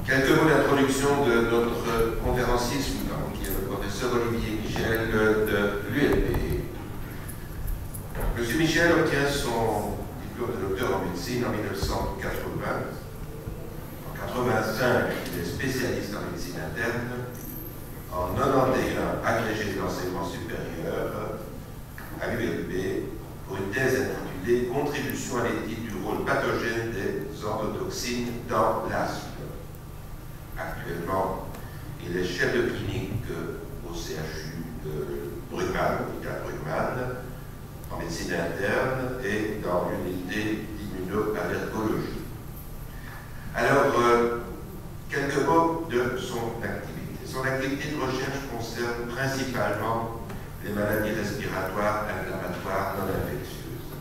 Quelques mots d'introduction de notre conférencier suivant, qui est le professeur Olivier Michel de l'ULB. M. Michel obtient son diplôme de docteur en médecine en 1980. En 1985, il est spécialiste en médecine interne. En 1991, agrégé de l'enseignement supérieur à l'ULB pour une thèse intitulée « Contribution à l'étude du rôle pathogène des endotoxines dans l'asthme ». Actuellement, il est chef de clinique au CHU de Brugmann, l'hôpital Brugmann, en médecine interne et dans l'unité d'immunoallergologie. Alors, quelques mots de son activité. Son activité de recherche concerne principalement les maladies respiratoires, inflammatoires, non infectieuses.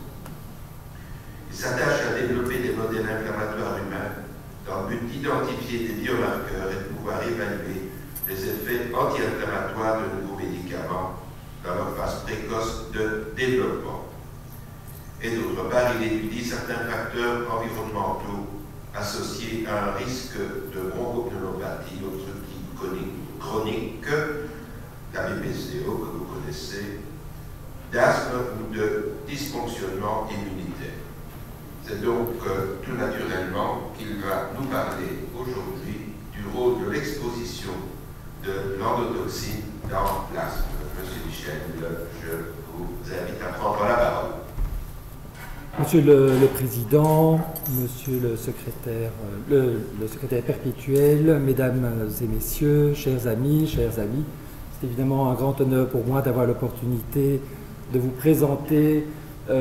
Il s'attache à développer des modèles inflammatoires humains dans le but d'identifier des biomarqueurs et de pouvoir évaluer les effets anti-inflammatoires de nouveaux médicaments dans leur phase précoce de développement. Et d'autre part, il étudie certains facteurs environnementaux associés à un risque de bronchopneumopathie, autre type chronique, la BPCO que vous connaissez, d'asthme ou de dysfonctionnement immunitaire. C'est donc tout naturellement qu'il va nous parler aujourd'hui du rôle de l'exposition de l'endotoxine dans l'asthme. Monsieur Michel, je vous invite à prendre la parole. Monsieur le Président, Monsieur le secrétaire perpétuel, Mesdames et Messieurs, chers amis, c'est évidemment un grand honneur pour moi d'avoir l'opportunité de vous présenter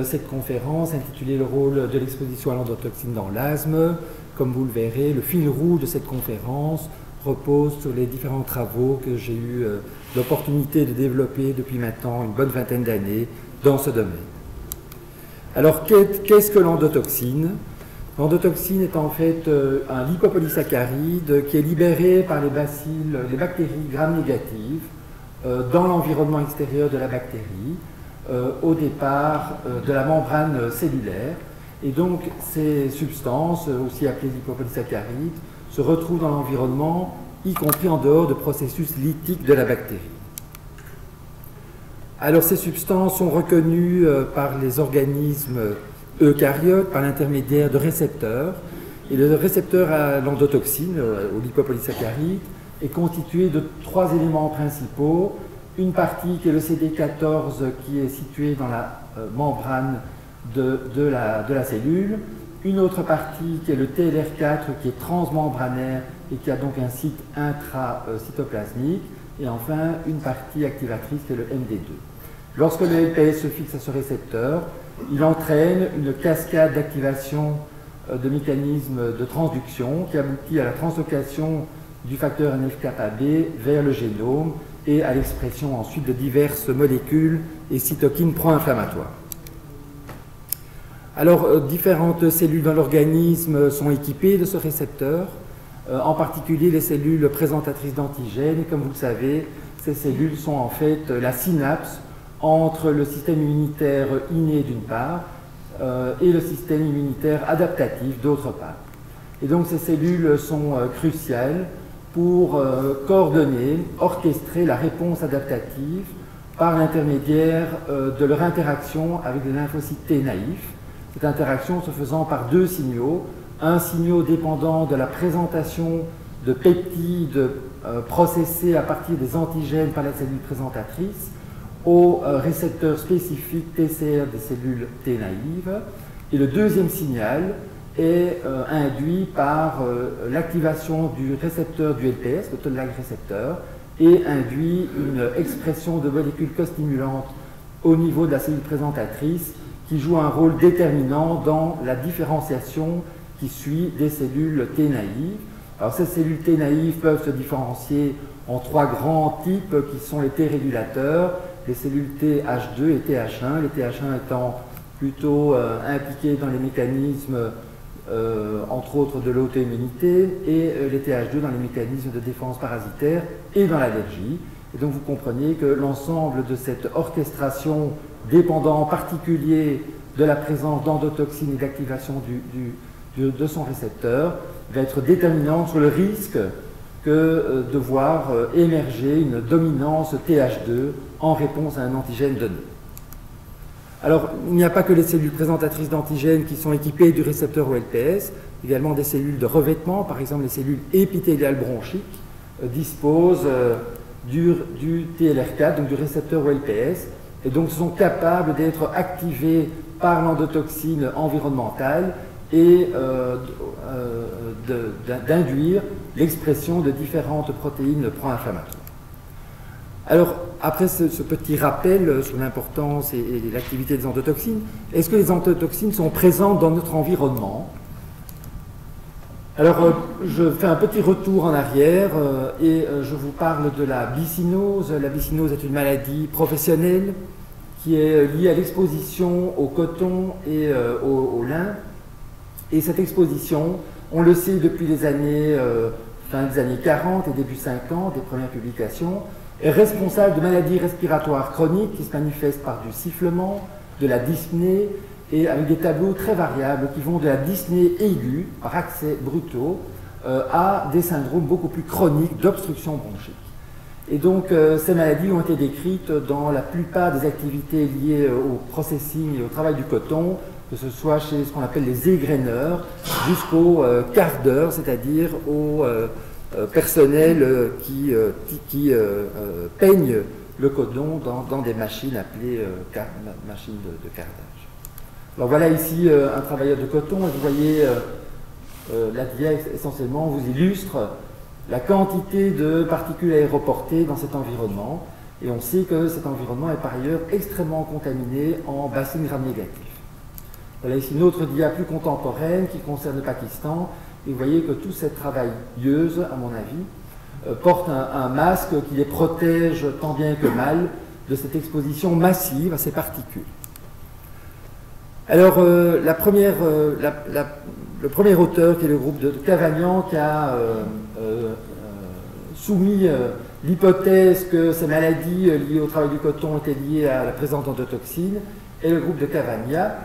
cette conférence intitulée « Le rôle de l'exposition à l'endotoxine dans l'asthme ». Comme vous le verrez, le fil rouge de cette conférence repose sur les différents travaux que j'ai eu l'opportunité de développer depuis maintenant une bonne vingtaine d'années dans ce domaine. Alors, qu'est-ce que l'endotoxine? L'endotoxine est en fait un lipopolysaccharide qui est libéré par les bactéries gram-négatives dans l'environnement extérieur de la bactérie, au départ de la membrane cellulaire. Et donc, ces substances, aussi appelées lipopolysaccharides, se retrouvent dans l'environnement, y compris en dehors de processus lytiques de la bactérie. Alors, ces substances sont reconnues par les organismes eucaryotes par l'intermédiaire de récepteurs. Et le récepteur à l'endotoxine, au lipopolysaccharide, est constitué de 3 éléments principaux. Une partie qui est le CD14 qui est situé dans la membrane de la cellule. Une autre partie qui est le TLR4 qui est transmembranaire et qui a donc un site intracytoplasmique. Et enfin, une partie activatrice qui est le MD2. Lorsque le LPS se fixe à ce récepteur, il entraîne une cascade d'activation de mécanismes de transduction qui aboutit à la translocation du facteur NF-κB vers le génome et à l'expression ensuite de diverses molécules et cytokines pro-inflammatoires. Alors, différentes cellules dans l'organisme sont équipées de ce récepteur, en particulier les cellules présentatrices d'antigènes. Et comme vous le savez, ces cellules sont en fait la synapse entre le système immunitaire inné d'une part et le système immunitaire adaptatif d'autre part. Et donc ces cellules sont cruciales pour coordonner, orchestrer la réponse adaptative par l'intermédiaire de leur interaction avec les lymphocytes T naïfs. Cette interaction se faisant par 2 signaux, un signal dépendant de la présentation de peptides processés à partir des antigènes par la cellule présentatrice au récepteur spécifique TCR des cellules T naïves. Et le deuxième signal est induit par l'activation du récepteur du LPS, le toll-like récepteur, et induit une expression de molécules costimulantes au niveau de la cellule présentatrice qui joue un rôle déterminant dans la différenciation qui suit des cellules T naïves. Alors ces cellules T naïves peuvent se différencier en 3 grands types qui sont les T régulateurs, les cellules TH2 et TH1, les TH1 étant plutôt impliqués dans les mécanismes entre autres de l'auto-immunité et les TH2 dans les mécanismes de défense parasitaire et dans l'allergie. Et donc vous comprenez que l'ensemble de cette orchestration dépendant en particulier de la présence d'endotoxines et d'activation de son récepteur va être déterminante sur le risque que de voir émerger une dominance TH2 en réponse à un antigène donné. Alors, il n'y a pas que les cellules présentatrices d'antigènes qui sont équipées du récepteur OLPS, également des cellules de revêtement, par exemple les cellules épithéliales bronchiques, disposent du TLR4, donc du récepteur OLPS, et donc sont capables d'être activés par l'endotoxine environnementale et d'induire l'expression de différentes protéines pro-inflammatoires. Alors, après ce petit rappel sur l'importance et l'activité des endotoxines, est-ce que les endotoxines sont présentes dans notre environnement? Alors, je fais un petit retour en arrière et je vous parle de la bicinose. La bicinose est une maladie professionnelle qui est liée à l'exposition au coton et au lin. Et cette exposition, on le sait depuis les années, fin des années 40 et début 50, des premières publications, est responsable de maladies respiratoires chroniques qui se manifestent par du sifflement, de la dyspnée, et avec des tableaux très variables qui vont de la dyspnée aiguë, par accès brutaux, à des syndromes beaucoup plus chroniques d'obstruction bronchique. Et donc, ces maladies ont été décrites dans la plupart des activités liées au processing et au travail du coton, que ce soit chez ce qu'on appelle les égraineurs, jusqu'au cardeur, c'est-à-dire au personnel qui peigne le coton dans des machines appelées machines de cardage. Alors voilà ici un travailleur de coton, et vous voyez la dia essentiellement vous illustre la quantité de particules aéroportées dans cet environnement, et on sait que cet environnement est par ailleurs extrêmement contaminé en bassines gram-négatifs. Voilà ici une autre dia plus contemporaine qui concerne le Pakistan, et vous voyez que toutes ces travailleuses, à mon avis, portent un masque qui les protège tant bien que mal de cette exposition massive à ces particules. Alors, le premier auteur, qui est le groupe de Cavagnan, qui a soumis l'hypothèse que ces maladies liées au travail du coton étaient liées à la présence d'endotoxines, est le groupe de Cavagna.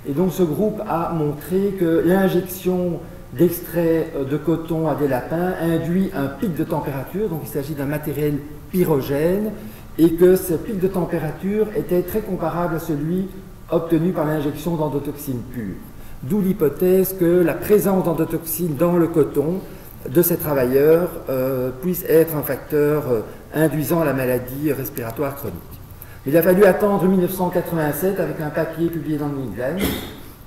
Et donc, ce groupe a montré que l'injection d'extrait de coton à des lapins induit un pic de température, donc il s'agit d'un matériel pyrogène, et que ce pic de température était très comparable à celui obtenu par l'injection d'endotoxines pures. D'où l'hypothèse que la présence d'endotoxines dans le coton de ces travailleurs puisse être un facteur induisant la maladie respiratoire chronique. Il a fallu attendre 1987 avec un papier publié dans le New England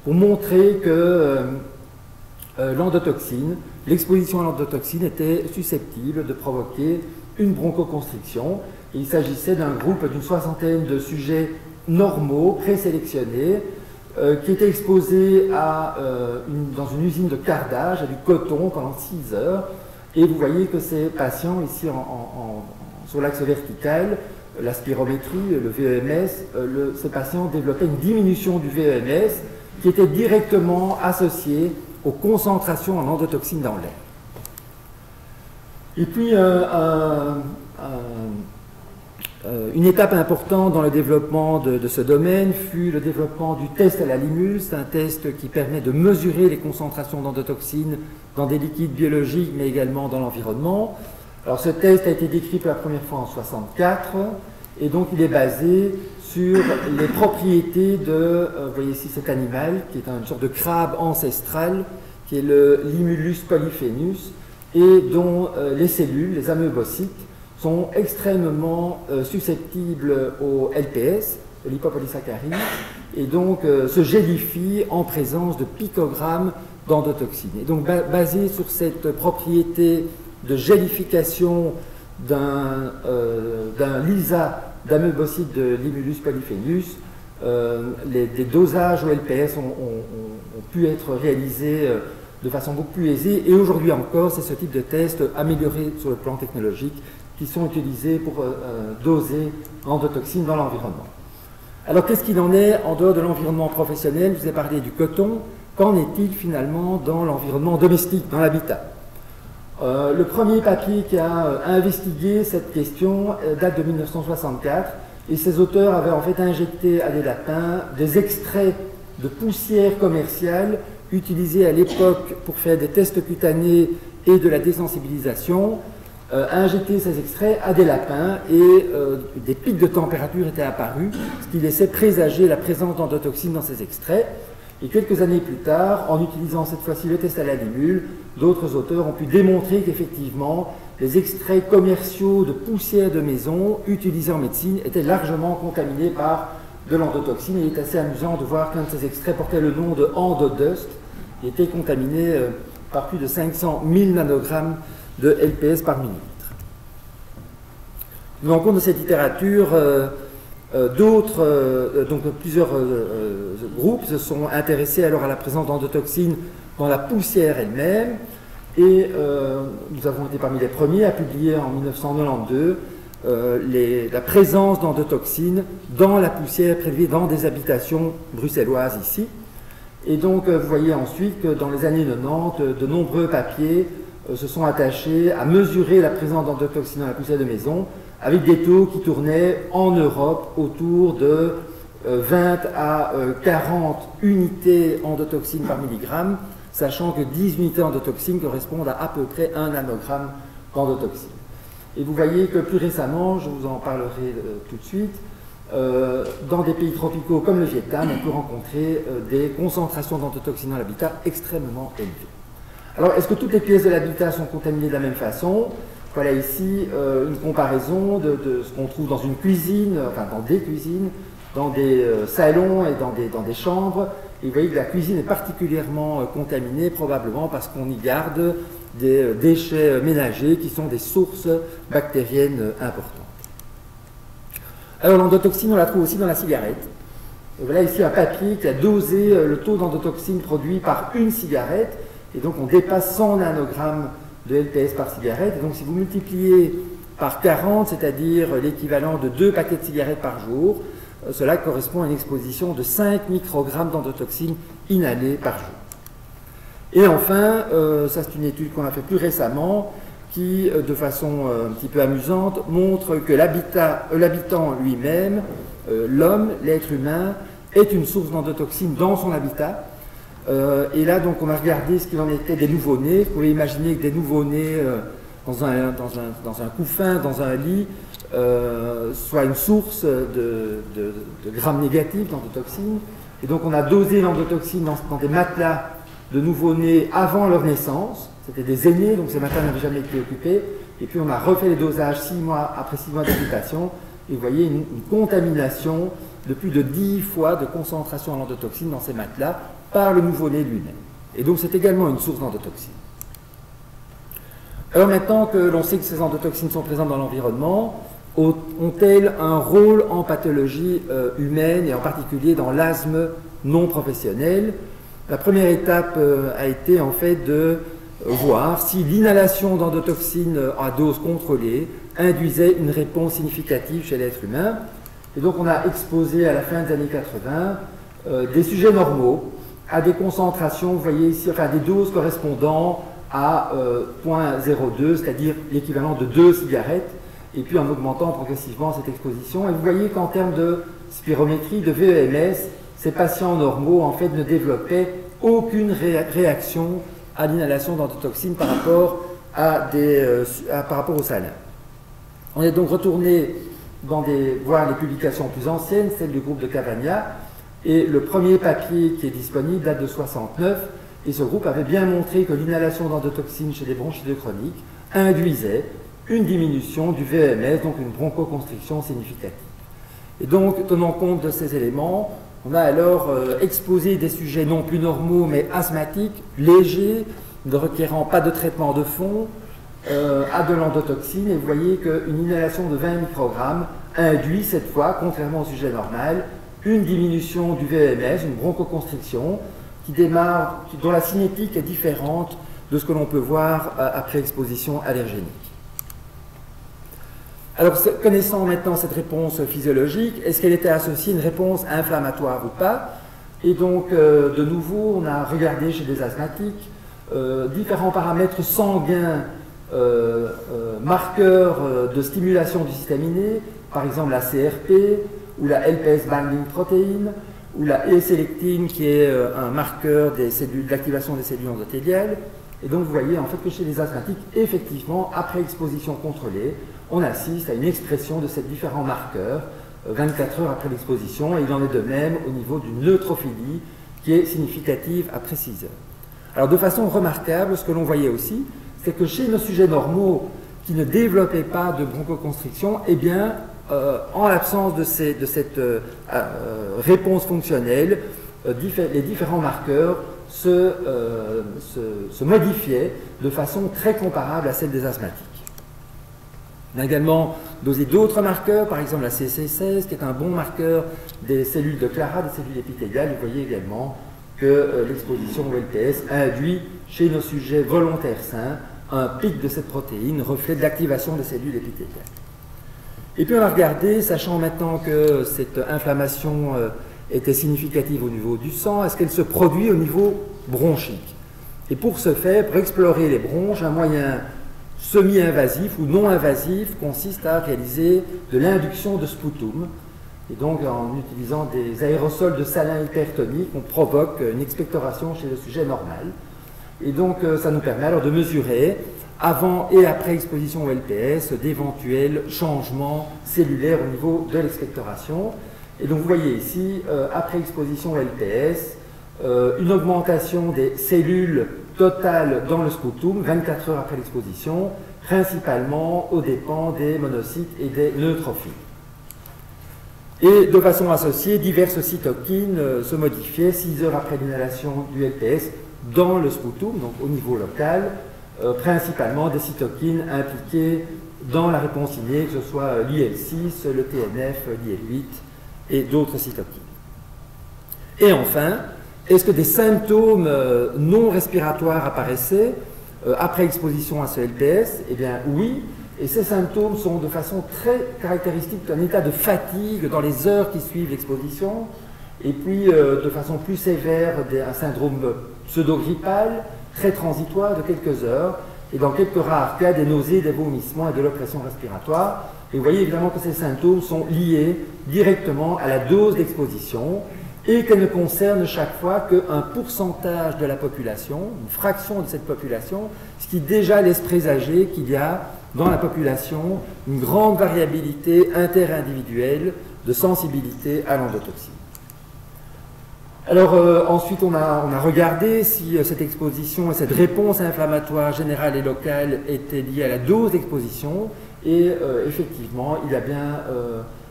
pour montrer que l'endotoxine, l'exposition à l'endotoxine était susceptible de provoquer une bronchoconstriction. Et il s'agissait d'un groupe d'une soixantaine de sujets normaux, présélectionnés, qui étaient exposés dans une usine de cardage à du coton pendant 6 heures. Et vous voyez que ces patients, ici sur l'axe vertical, la spirométrie, le VEMS, ces patients développaient une diminution du VEMS qui était directement associée aux concentrations en endotoxines dans l'air. Et puis, une étape importante dans le développement de ce domaine fut le développement du test à la Limus, un test qui permet de mesurer les concentrations d'endotoxines dans des liquides biologiques, mais également dans l'environnement. Alors, ce test a été décrit pour la première fois en 1964, et donc il est basé sur les propriétés de, vous voyez ici cet animal, qui est une sorte de crabe ancestral, qui est le Limulus polyphénus, et dont les cellules, les amebocytes, sont extrêmement susceptibles au LPS, lipopolysaccharide, et donc se gélifient en présence de picogrammes d'endotoxines. Et donc basé sur cette propriété de gélification d'un lisa d'amebocytes de Limulus polyphénus, des dosages au LPS ont pu être réalisés de façon beaucoup plus aisée, et aujourd'hui encore, c'est ce type de tests améliorés sur le plan technologique qui sont utilisés pour doser l'endotoxine dans l'environnement. Alors, qu'est-ce qu'il en est en dehors de l'environnement professionnel? Je vous ai parlé du coton. Qu'en est-il finalement dans l'environnement domestique, dans l'habitat? Le premier papier qui a investigué cette question date de 1964, et ces auteurs avaient en fait injecté à des lapins des extraits de poussière commerciale utilisé à l'époque pour faire des tests cutanés et de la désensibilisation, a injecté ces extraits à des lapins et des pics de température étaient apparus, ce qui laissait présager la présence d'endotoxines dans ces extraits. Et quelques années plus tard, en utilisant cette fois-ci le test à la limule, d'autres auteurs ont pu démontrer qu'effectivement, les extraits commerciaux de poussière de maison utilisés en médecine étaient largement contaminés par de l'endotoxine. Il est assez amusant de voir qu'un de ces extraits portait le nom de endodust et était contaminé par plus de 500 000 nanogrammes de LPS par millilitre. Nous en compte de cette littérature, plusieurs groupes se sont intéressés alors à la présence d'endotoxines dans la poussière elle-même, et nous avons été parmi les premiers à publier en 1992 la présence d'endotoxines dans la poussière prélevée dans des habitations bruxelloises ici. Et donc vous voyez ensuite que dans les années 90, de nombreux papiers se sont attachés à mesurer la présence d'endotoxines dans la poussière de maison, avec des taux qui tournaient en Europe autour de 20 à 40 unités endotoxines par milligramme, sachant que 10 unités endotoxines correspondent à peu près 1 nanogramme d'endotoxine. Et vous voyez que plus récemment, je vous en parlerai tout de suite, dans des pays tropicaux comme le Vietnam, on peut rencontrer des concentrations d'endotoxines dans l'habitat extrêmement élevées. Alors, est-ce que toutes les pièces de l'habitat sont contaminées de la même façon? Voilà ici une comparaison de ce qu'on trouve dans une cuisine, enfin dans des cuisines, dans des salons et dans des chambres. Et vous voyez que la cuisine est particulièrement contaminée, probablement parce qu'on y garde des déchets ménagers qui sont des sources bactériennes importantes. Alors l'endotoxine, on la trouve aussi dans la cigarette. Et voilà ici un papier qui a dosé le taux d'endotoxine produit par une cigarette. Et donc on dépasse 100 nanogrammes de LPS par cigarette. Et donc si vous multipliez par 40, c'est-à-dire l'équivalent de 2 paquets de cigarettes par jour, cela correspond à une exposition de 5 microgrammes d'endotoxine inhalée par jour. Et enfin, ça c'est une étude qu'on a fait plus récemment, qui, de façon un petit peu amusante, montre que l'habitant lui-même, l'homme, l'être humain, est une source d'endotoxine dans son habitat. Et là, donc, on a regardé ce qu'il en était des nouveau-nés. Vous pouvez imaginer que des nouveau-nés dans un couffin, dans un lit, soit une source de grammes négatifs d'endotoxine. Et donc, on a dosé l'endotoxine dans des matelas de nouveau-nés avant leur naissance. C'était des aînés, donc ces matelas n'avaient jamais été occupés. Et puis, on a refait les dosages 6 mois après 6 mois d'habitation. Et vous voyez une contamination de plus de 10 fois de concentration en endotoxine dans ces matelas par le nouveau-né lui-même. Et donc c'est également une source d'endotoxine. Alors maintenant que l'on sait que ces endotoxines sont présentes dans l'environnement, ont-elles un rôle en pathologie humaine et en particulier dans l'asthme non professionnel? La première étape a été en fait de voir si l'inhalation d'endotoxines à dose contrôlée induisait une réponse significative chez l'être humain. Et donc on a exposé à la fin des années 80 des sujets normaux à des concentrations, vous voyez ici, enfin des doses correspondant à 0,02, c'est-à-dire l'équivalent de 2 cigarettes, et puis en augmentant progressivement cette exposition. Et vous voyez qu'en termes de spirométrie, de VEMS, ces patients normaux en fait ne développaient aucune réaction à l'inhalation d'endotoxines par rapport au salin. On est donc retourné voir les publications plus anciennes, celles du groupe de Cavagna, et le premier papier qui est disponible date de 1969, et ce groupe avait bien montré que l'inhalation d'endotoxines chez les bronchites chroniques induisait une diminution du VMS, donc une bronchoconstriction significative. Et donc, tenant compte de ces éléments, on a alors exposé des sujets non plus normaux, mais asthmatiques, légers, ne requérant pas de traitement de fond, à de l'endotoxine, et vous voyez qu'une inhalation de 20 microgrammes induit cette fois, contrairement au sujet normal, une diminution du VMS, une bronchoconstriction, dont la cinétique est différente de ce que l'on peut voir après exposition allergénique. Alors, connaissant maintenant cette réponse physiologique, est-ce qu'elle était associée à une réponse inflammatoire ou pas? Et donc, de nouveau, on a regardé chez des asthmatiques différents paramètres sanguins, marqueurs de stimulation du système inné, par exemple la CRP ou la LPS binding protein, ou la E-sélectine qui est un marqueur des cellules, d'activation des cellules endothéliales. Et donc vous voyez en fait que chez les asthmatiques, effectivement, après exposition contrôlée, on assiste à une expression de ces différents marqueurs 24 heures après l'exposition, et il en est de même au niveau d'une neutrophilie qui est significative après 6 heures. Alors de façon remarquable, ce que l'on voyait aussi, c'est que chez nos sujets normaux qui ne développaient pas de bronchoconstriction, eh bien, en l'absence de cette réponse fonctionnelle, les différents marqueurs se modifiaient de façon très comparable à celle des asthmatiques. On a également dosé d'autres marqueurs, par exemple la CC16, qui est un bon marqueur des cellules de Clara, des cellules épithéliales. Vous voyez également que l'exposition au LPS induit chez nos sujets volontaires sains un pic de cette protéine, reflet de l'activation des cellules épithéliales. Et puis on a regardé, sachant maintenant que cette inflammation était significative au niveau du sang, est-ce qu'elle se produit au niveau bronchique? Et pour ce faire, pour explorer les bronches, un moyen semi-invasif ou non invasif consiste à réaliser de l'induction de sputum. Et donc en utilisant des aérosols de salin hypertonique, on provoque une expectoration chez le sujet normal. Et donc ça nous permet alors de mesurer avant et après exposition au LPS d'éventuels changements cellulaires au niveau de l'expectoration. Et donc vous voyez ici, après exposition au LPS, une augmentation des cellules totales dans le sputum 24 heures après l'exposition, principalement aux dépens des monocytes et des neutrophiles. Et de façon associée, diverses cytokines se modifiaient 6 heures après l'inhalation du LPS dans le sputum, donc au niveau local, principalement des cytokines impliquées dans la réponse innée, que ce soit l'IL6, le TNF, l'IL8 et d'autres cytokines. Et enfin, est-ce que des symptômes non respiratoires apparaissaient après exposition à ce LPS? Eh bien oui, et ces symptômes sont de façon très caractéristique d'un état de fatigue dans les heures qui suivent l'exposition, et puis de façon plus sévère un syndrome pseudo-grippal, très transitoire de quelques heures, et dans quelques rares cas des nausées, des vomissements et de l'oppression respiratoire. Et vous voyez évidemment que ces symptômes sont liés directement à la dose d'exposition, et qu'elle ne concerne chaque fois qu'un pourcentage de la population, une fraction de cette population, ce qui déjà laisse présager qu'il y a dans la population une grande variabilité interindividuelle de sensibilité à l'endotoxine. Alors ensuite on a regardé si cette exposition et cette réponse inflammatoire générale et locale étaient liées à la dose d'exposition, et effectivement il y a bien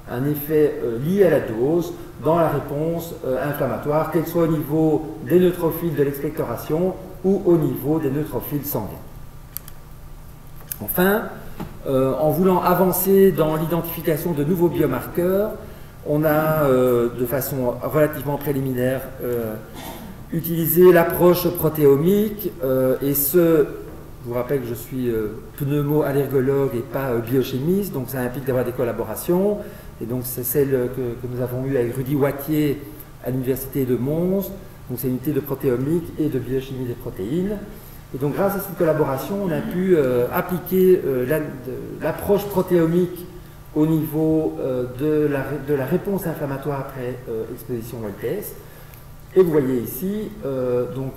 un effet lié à la dose dans la réponse inflammatoire, qu'elle soit au niveau des neutrophiles de l'expectoration ou au niveau des neutrophiles sanguins. Enfin, en voulant avancer dans l'identification de nouveaux biomarqueurs, on a, de façon relativement préliminaire, utilisé l'approche protéomique, et je vous rappelle que je suis pneumo-allergologue et pas biochimiste, donc ça implique d'avoir des collaborations. Et donc c'est celle que nous avons eue avec Rudy Wattier à l'université de Mons. Donc c'est une unité de protéomique et de biochimie des protéines. Et donc grâce à cette collaboration, on a pu appliquer l'approche protéomique au niveau de la réponse inflammatoire après exposition au LPS. Et vous voyez ici donc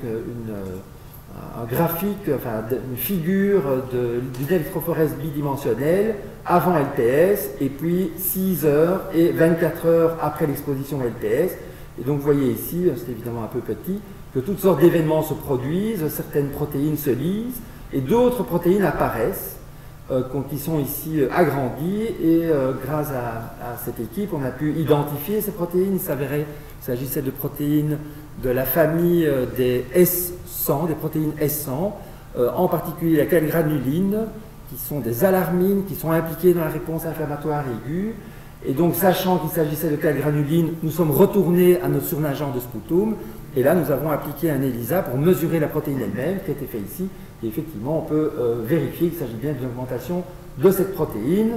un graphique, enfin une figure d'une électrophorèse bidimensionnelle avant LPS, et puis 6 heures et 24 heures après l'exposition au LPS. Et donc vous voyez ici, c'est évidemment un peu petit, que toutes sortes d'événements se produisent, certaines protéines se lisent, et d'autres protéines apparaissent, qui sont ici agrandies, et grâce à cette équipe, on a pu identifier ces protéines. Il s'avérait qu'il s'agissait de protéines de la famille des S100, des protéines S100, en particulier la calgranuline, qui sont des alarmines, qui sont impliquées dans la réponse inflammatoire aiguë. Et donc, sachant qu'il s'agissait de calgranuline, nous sommes retournés à notre surnageant de sputum, et là, nous avons appliqué un ELISA pour mesurer la protéine elle-même, qui a été fait ici, et effectivement, on peut vérifier qu'il s'agit bien d'une augmentation de cette protéine.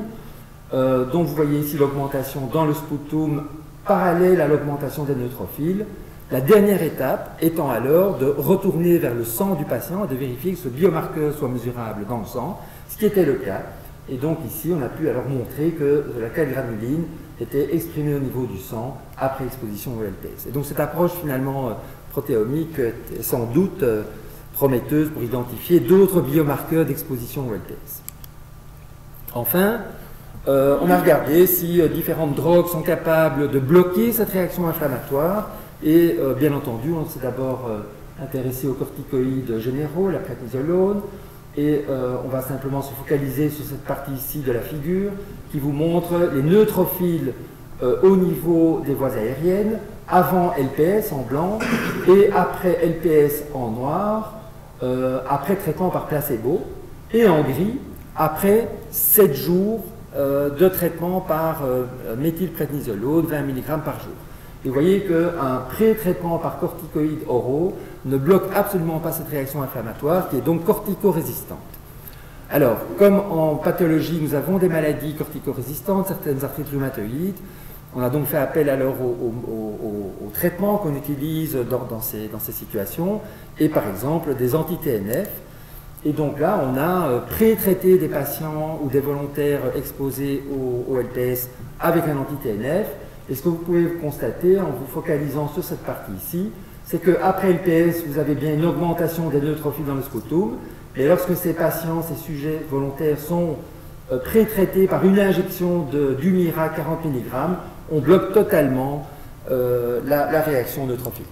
Donc, vous voyez ici l'augmentation dans le sputum parallèle à l'augmentation des neutrophiles. La dernière étape étant alors de retourner vers le sang du patient et de vérifier que ce biomarqueur soit mesurable dans le sang, ce qui était le cas, Et donc ici, on a pu alors montrer que la calgranuline était exprimée au niveau du sang après exposition au LPS. Et donc cette approche finalement protéomique est sans doute prometteuse pour identifier d'autres biomarqueurs d'exposition au LPS. Enfin, on a regardé si différentes drogues sont capables de bloquer cette réaction inflammatoire et bien entendu, on s'est d'abord intéressé aux corticoïdes généraux, la prednisolone, et on va simplement se focaliser sur cette partie ici de la figure qui vous montre les neutrophiles au niveau des voies aériennes, avant LPS en blanc et après LPS en noir, après traitement par placebo, et en gris, après 7 jours de traitement par méthylprednisolone, 20 mg par jour. Et vous voyez qu'un pré-traitement par corticoïdes oraux ne bloque absolument pas cette réaction inflammatoire qui est donc corticorésistante. Alors, comme en pathologie, nous avons des maladies corticorésistantes, certaines arthrites rhumatoïdes, on a donc fait appel alors au traitement qu'on utilise dans ces situations, et par exemple des anti-TNF. Et donc là, on a pré-traité des patients ou des volontaires exposés au LPS avec un anti-TNF. Et ce que vous pouvez constater en vous focalisant sur cette partie ici, c'est qu'après LPS, vous avez bien une augmentation des neutrophiles dans le scotum, et lorsque ces patients, ces sujets volontaires sont pré-traités par une injection d'Humira 40 mg, on bloque totalement la réaction neutrophilique.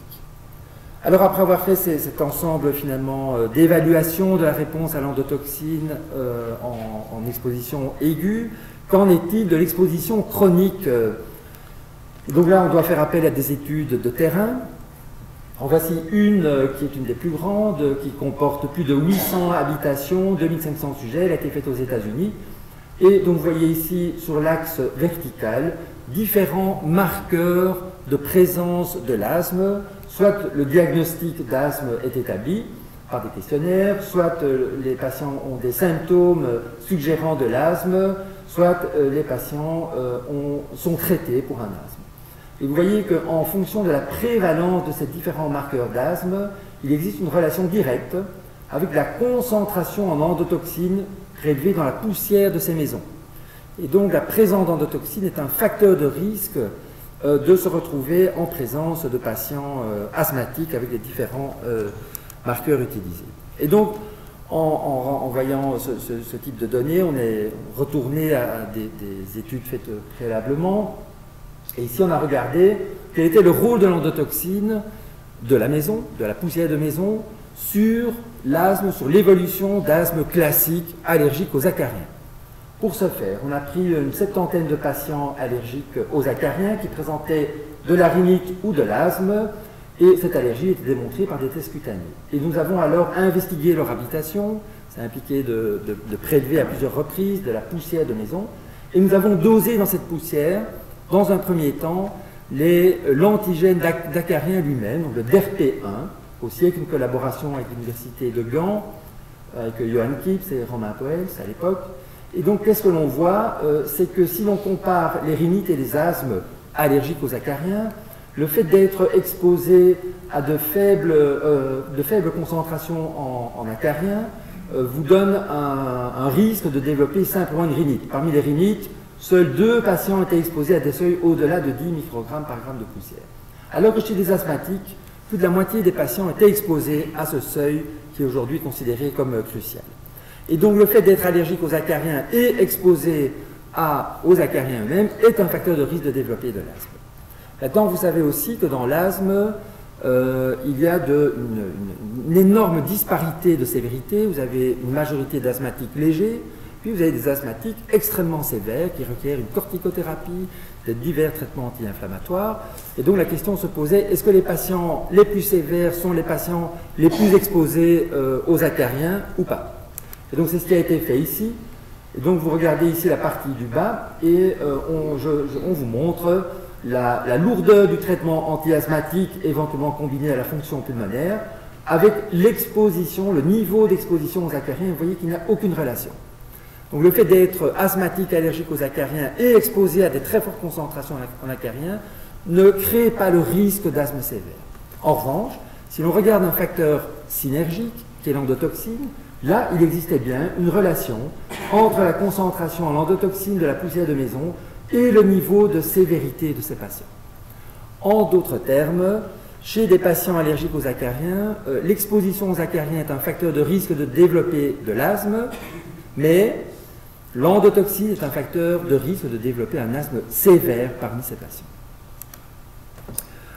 Alors après avoir fait cet ensemble finalement d'évaluation de la réponse à l'endotoxine en exposition aiguë, qu'en est-il de l'exposition chronique? Donc là, on doit faire appel à des études de terrain. En voici une qui est une des plus grandes, qui comporte plus de 800 habitations, 2500 sujets. Elle a été faite aux États-Unis. Et donc vous voyez ici sur l'axe vertical différents marqueurs de présence de l'asthme. Soit le diagnostic d'asthme est établi par des questionnaires, soit les patients ont des symptômes suggérant de l'asthme, soit les patients sont traités pour un asthme. Et vous voyez qu'en fonction de la prévalence de ces différents marqueurs d'asthme, il existe une relation directe avec la concentration en endotoxine prélevée dans la poussière de ces maisons. Et donc la présence d'endotoxine est un facteur de risque de se retrouver en présence de patients asthmatiques avec les différents marqueurs utilisés. Et donc, en voyant ce type de données, on est retourné à des études faites préalablement. Et ici, on a regardé quel était le rôle de l'endotoxine de la maison, de la poussière de maison, sur l'asthme, sur l'évolution d'asthme classique allergique aux acariens. Pour ce faire, on a pris une 70aine de patients allergiques aux acariens qui présentaient de la rhinite ou de l'asthme, et cette allergie était démontrée par des tests cutanés. Et nous avons alors investigué leur habitation, ça impliquait de prélever à plusieurs reprises de la poussière de maison, et nous avons dosé dans cette poussière, dans un premier temps, l'antigène d'acarien lui-même, donc le DERP1, aussi avec une collaboration avec l'université de Gand, avec Johan Kipps et Romain Poels à l'époque. Et donc, qu'est-ce que l'on voit? C'est que si l'on compare les rhinites et les asthmes allergiques aux acariens, le fait d'être exposé à de faibles concentrations en acariens vous donne un risque de développer simplement une rhinite. Parmi les rhinites, seuls 2 patients étaient exposés à des seuils au-delà de 10 microgrammes par gramme de poussière. Alors que chez les asthmatiques, plus de la moitié des patients étaient exposés à ce seuil qui est aujourd'hui considéré comme crucial. Et donc le fait d'être allergique aux acariens et exposé aux acariens eux-mêmes est un facteur de risque de développer de l'asthme. Maintenant, vous savez aussi que dans l'asthme, il y a une énorme disparité de sévérité. Vous avez une majorité d'asthmatiques légers, puis vous avez des asthmatiques extrêmement sévères qui requièrent une corticothérapie, des divers traitements anti-inflammatoires. Et donc la question se posait, est-ce que les patients les plus sévères sont les patients les plus exposés aux acariens ou pas? Et donc c'est ce qui a été fait ici. Et donc vous regardez ici la partie du bas et on vous montre la lourdeur du traitement anti-asthmatique éventuellement combiné à la fonction pulmonaire avec l'exposition, le niveau d'exposition aux acariens. Vous voyez qu'il n'y a aucune relation. Donc le fait d'être asthmatique, allergique aux acariens et exposé à des très fortes concentrations en acariens ne crée pas le risque d'asthme sévère. En revanche, si l'on regarde un facteur synergique, qui est l'endotoxine, Là, il existait bien une relation entre la concentration en endotoxine de la poussière de maison et le niveau de sévérité de ces patients. En d'autres termes, chez des patients allergiques aux acariens, l'exposition aux acariens est un facteur de risque de développer de l'asthme, mais l'endotoxine est un facteur de risque de développer un asthme sévère parmi ces patients.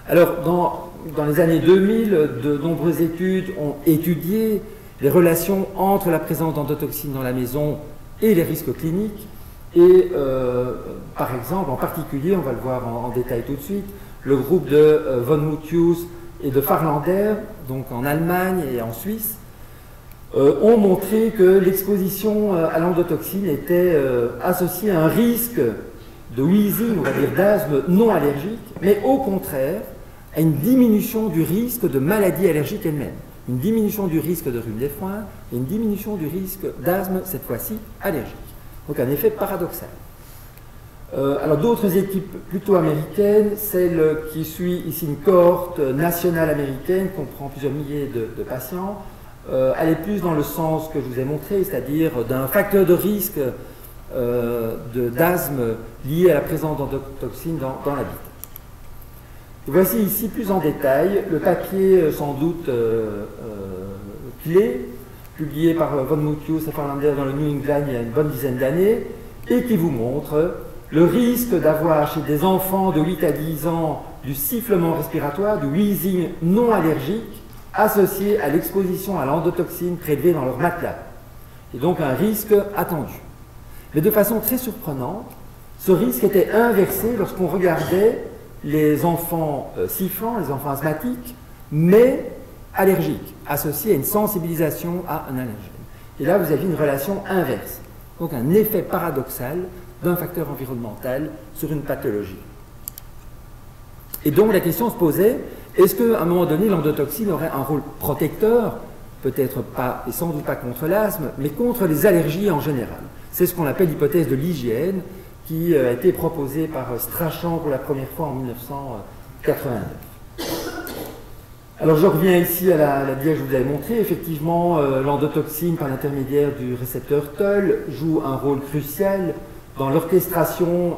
Alors, dans les années 2000, de nombreuses études ont étudié les relations entre la présence d'endotoxine dans la maison et les risques cliniques. Et par exemple, en particulier, on va le voir en détail tout de suite, le groupe de von Mutius et de Farlander, donc en Allemagne et en Suisse, ont montré que l'exposition à l'endotoxine était associée à un risque de wheezing, on va dire d'asthme non allergique, mais au contraire, à une diminution du risque de maladie allergique elle-même. Une diminution du risque de rhume des foins et une diminution du risque d'asthme, cette fois-ci allergique. Donc un effet paradoxal. Alors d'autres équipes plutôt américaines, celle qui suit ici une cohorte nationale américaine, comprend plusieurs milliers de patients, elle est plus dans le sens que je vous ai montré, c'est-à-dire d'un facteur de risque d'asthme lié à la présence d'endotoxine dans l'habitat. Voici ici plus en détail le papier sans doute clé, publié par von Mutius et Farlander dans le New England il y a une bonne dizaine d'années, et qui vous montre le risque d'avoir chez des enfants de 8 à 10 ans du sifflement respiratoire, du wheezing non allergique, associé à l'exposition à l'endotoxine prélevée dans leur matelas. Et donc un risque attendu. Mais de façon très surprenante, ce risque était inversé lorsqu'on regardait les enfants sifflants, les enfants asthmatiques, mais allergiques, associés à une sensibilisation à un allergène. Et là, vous avez une relation inverse. Donc un effet paradoxal d'un facteur environnemental sur une pathologie. Et donc la question se posait, est-ce qu'à un moment donné, l'endotoxine aurait un rôle protecteur, peut-être pas, et sans doute pas contre l'asthme, mais contre les allergies en général. C'est ce qu'on appelle l'hypothèse de l'hygiène, qui a été proposée par Strachan pour la première fois en 1989. Alors je reviens ici à la dia que je vous avais montrée. Effectivement, l'endotoxine, par l'intermédiaire du récepteur TOL, joue un rôle crucial dans l'orchestration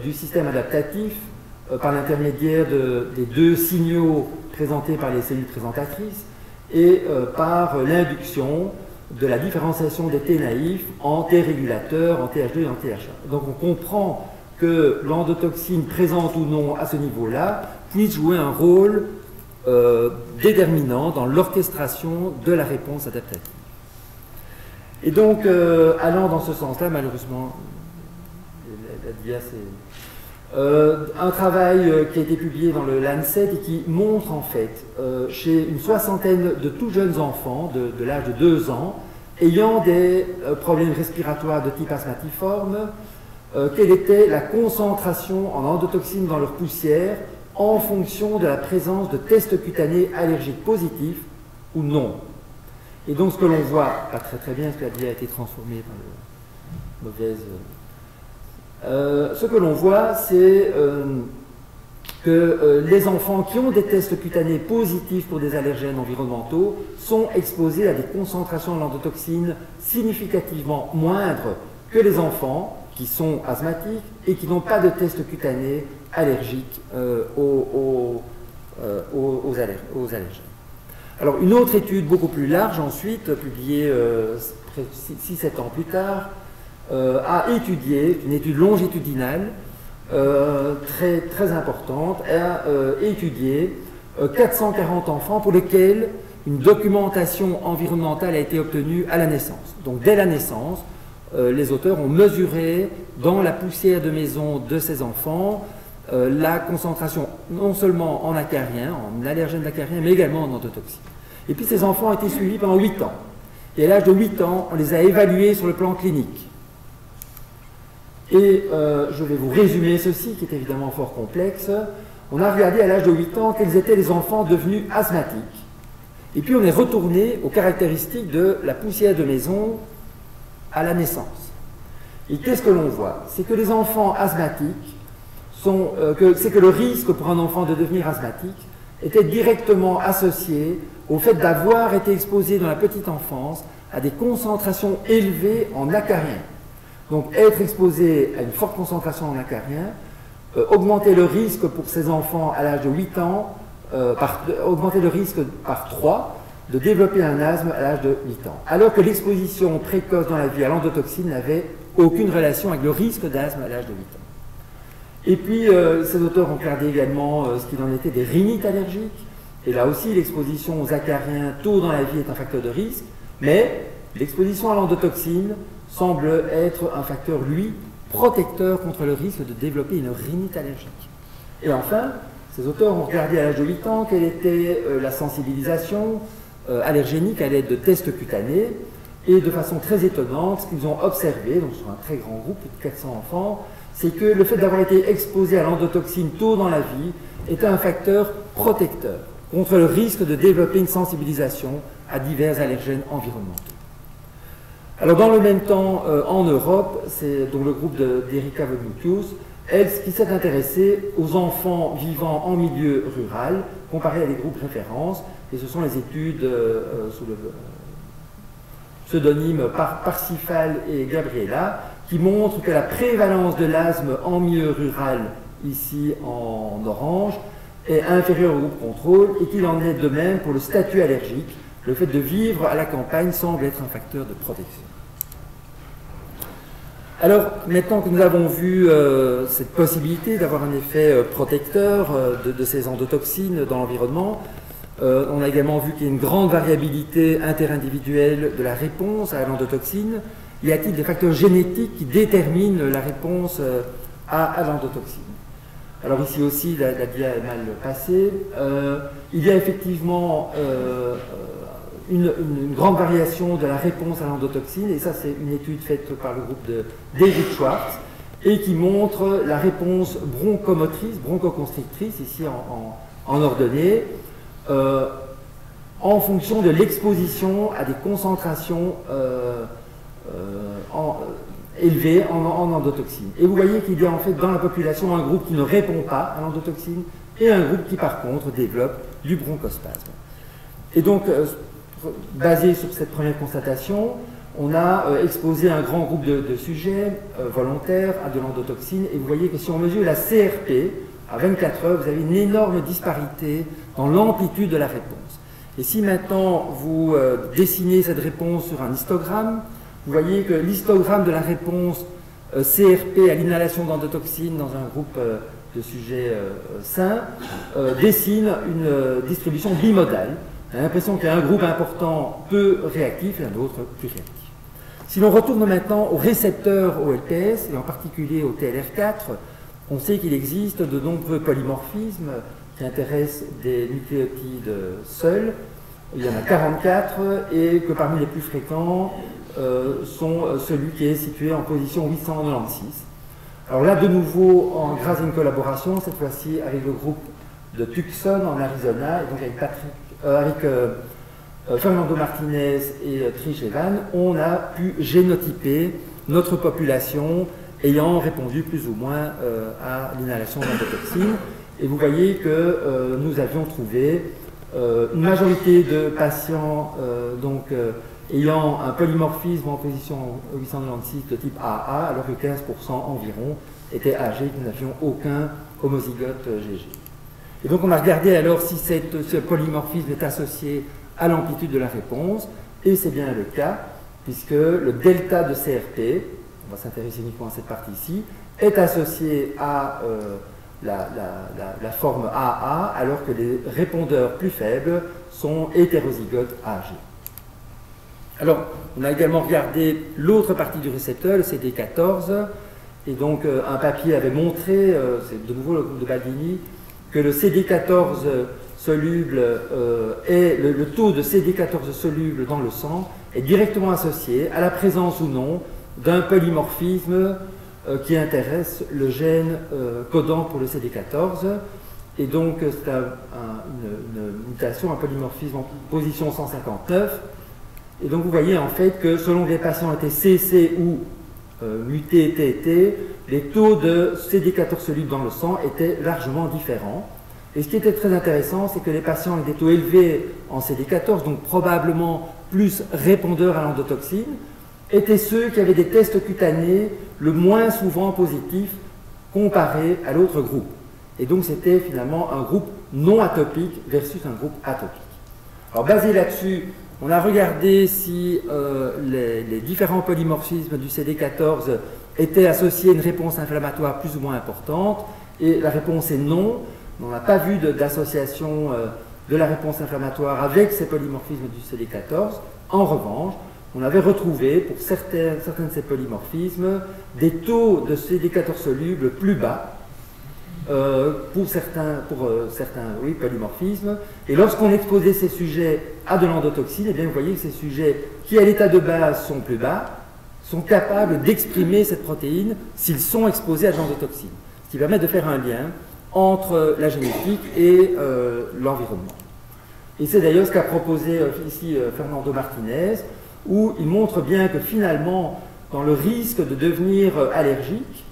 du système adaptatif par l'intermédiaire des deux signaux présentés par les cellules présentatrices et par l'induction de la différenciation des T naïfs en T régulateurs, en TH2 et en TH1. Donc on comprend que l'endotoxine présente ou non à ce niveau-là puisse jouer un rôle déterminant dans l'orchestration de la réponse adaptative. Et donc, allant dans ce sens-là, malheureusement, la dia c'est... un travail qui a été publié dans le Lancet et qui montre en fait, chez une soixantaine de tout jeunes enfants de l'âge de 2 ans, ayant des problèmes respiratoires de type asthmatiforme, quelle était la concentration en endotoxine dans leur poussière en fonction de la présence de tests cutanés allergiques positifs ou non. Et donc ce que l'on voit, pas très bien, parce que la dia a été transformée par le mauvaise... ce que l'on voit, c'est que les enfants qui ont des tests cutanés positifs pour des allergènes environnementaux sont exposés à des concentrations d'endotoxine significativement moindres que les enfants qui sont asthmatiques et qui n'ont pas de tests cutanés allergiques aux allergènes. Alors une autre étude beaucoup plus large ensuite, publiée 6-7 ans plus tard, a étudié, une étude longitudinale très importante, a étudié 440 enfants pour lesquels une documentation environnementale a été obtenue à la naissance. Donc dès la naissance, les auteurs ont mesuré dans la poussière de maison de ces enfants la concentration non seulement en acarien, en allergène d'acarien, mais également en endotoxine. Et puis ces enfants ont été suivis pendant 8 ans. Et à l'âge de 8 ans, on les a évalués sur le plan clinique. Et je vais vous résumer ceci, qui est évidemment fort complexe. On a regardé à l'âge de 8 ans quels étaient les enfants devenus asthmatiques. Et puis on est retourné aux caractéristiques de la poussière de maison à la naissance. Et qu'est-ce que l'on voit? C'est que les enfants asthmatiques c'est que le risque pour un enfant de devenir asthmatique était directement associé au fait d'avoir été exposé dans la petite enfance à des concentrations élevées en acarien. Donc être exposé à une forte concentration en acarien, augmenter le risque pour ces enfants à l'âge de 8 ans, augmenter le risque par 3 de développer un asthme à l'âge de 8 ans. Alors que l'exposition précoce dans la vie à l'endotoxine n'avait aucune relation avec le risque d'asthme à l'âge de 8 ans. Et puis, ces auteurs ont regardé également ce qu'il en était des rhinites allergiques. Et là aussi, l'exposition aux acariens tôt dans la vie est un facteur de risque, mais l'exposition à l'endotoxine semble être un facteur, lui, protecteur contre le risque de développer une rhinite allergique. Et enfin, ces auteurs ont regardé à l'âge de 8 ans quelle était la sensibilisation allergénique à l'aide de tests cutanés, et de façon très étonnante, ce qu'ils ont observé, donc sur un très grand groupe, plus de 400 enfants, c'est que le fait d'avoir été exposé à l'endotoxine tôt dans la vie était un facteur protecteur contre le risque de développer une sensibilisation à divers allergènes environnementaux. Alors dans le même temps, en Europe, c'est donc le groupe d'Erika Vognoutius, elle, qui s'est intéressée aux enfants vivant en milieu rural, comparé à des groupes références, et ce sont les études sous le pseudonyme Parsifal et Gabriela, qui montrent que la prévalence de l'asthme en milieu rural, ici en orange, est inférieure au groupe contrôle et qu'il en est de même pour le statut allergique. Le fait de vivre à la campagne semble être un facteur de protection. Alors, maintenant que nous avons vu cette possibilité d'avoir un effet protecteur de ces endotoxines dans l'environnement, on a également vu qu'il y a une grande variabilité interindividuelle de la réponse à l'endotoxine. Y a-t-il des facteurs génétiques qui déterminent la réponse à l'endotoxine? Alors ici aussi, la dia est mal passée. Il y a effectivement une grande variation de la réponse à l'endotoxine, et ça c'est une étude faite par le groupe de David Schwartz, et qui montre la réponse bronchomotrice, bronchoconstrictrice, ici en ordonnée, en fonction de l'exposition à des concentrations élevées en endotoxine. Et vous voyez qu'il y a en fait dans la population un groupe qui ne répond pas à l'endotoxine et un groupe qui par contre développe du bronchospasme. Et donc, basé sur cette première constatation, on a exposé un grand groupe de sujets volontaires à de l'endotoxine, et vous voyez que si on mesure la CRP, à 24 heures, vous avez une énorme disparité dans l'amplitude de la réponse. Et si maintenant vous dessinez cette réponse sur un histogramme, vous voyez que l'histogramme de la réponse CRP à l'inhalation d'endotoxine dans un groupe de sujets sains dessine une distribution bimodale. On a l'impression qu'il y a un groupe important peu réactif et un autre plus réactif. Si l'on retourne maintenant aux récepteurs au LPS, et en particulier au TLR4, on sait qu'il existe de nombreux polymorphismes qui intéressent des nucléotides seuls. Il y en a 44, et que parmi les plus fréquents sont celui qui est situé en position 896. Alors là, de nouveau, grâce à une collaboration, cette fois-ci avec le groupe de Tucson en Arizona, et donc avec Fernando Martinez et Trish Evan, on a pu génotyper notre population ayant répondu plus ou moins à l'inhalation d'endotoxine. Et vous voyez que nous avions trouvé une majorité de patients ayant un polymorphisme en position 896 de type AA, alors que 15% environ étaient âgés, nous n'avions aucun homozygote GG. Et donc on a regardé alors si ce polymorphisme est associé à l'amplitude de la réponse, et c'est bien le cas, puisque le delta de CRP, on va s'intéresser uniquement à cette partie-ci, est associé à la forme AA, alors que les répondeurs plus faibles sont hétérozygotes âgés. Alors, on a également regardé l'autre partie du récepteur, le CD14, et donc un papier avait montré, c'est de nouveau le groupe de Baldini, que le CD14 soluble et le taux de CD14 soluble dans le sang est directement associé à la présence ou non d'un polymorphisme qui intéresse le gène codant pour le CD14. Et donc, c'est une mutation, un polymorphisme en position 159. Et donc, vous voyez en fait que selon que les patients étaient CC ou mutés TT, les taux de CD14 solubles dans le sang étaient largement différents. Et ce qui était très intéressant, c'est que les patients avec des taux élevés en CD14, donc probablement plus répondeurs à l'endotoxine, étaient ceux qui avaient des tests cutanés le moins souvent positifs comparé à l'autre groupe. Et donc c'était finalement un groupe non atopique versus un groupe atopique. Alors basé là-dessus, on a regardé si les différents polymorphismes du CD14 étaient associés à une réponse inflammatoire plus ou moins importante, et la réponse est non. On n'a pas vu d'association de la réponse inflammatoire avec ces polymorphismes du CD14. En revanche, on avait retrouvé pour certains de ces polymorphismes des taux de CD14 solubles plus bas pour certains polymorphismes. Et lorsqu'on exposait ces sujets à de l'endotoxine, eh bien, vous voyez que ces sujets qui, à l'état de base, sont plus bas, sont capables d'exprimer cette protéine s'ils sont exposés à de l'endotoxine. Ce qui permet de faire un lien entre la génétique et l'environnement. Et c'est d'ailleurs ce qu'a proposé ici Fernando Martinez, où il montre bien que finalement, dans le risque de devenir allergique,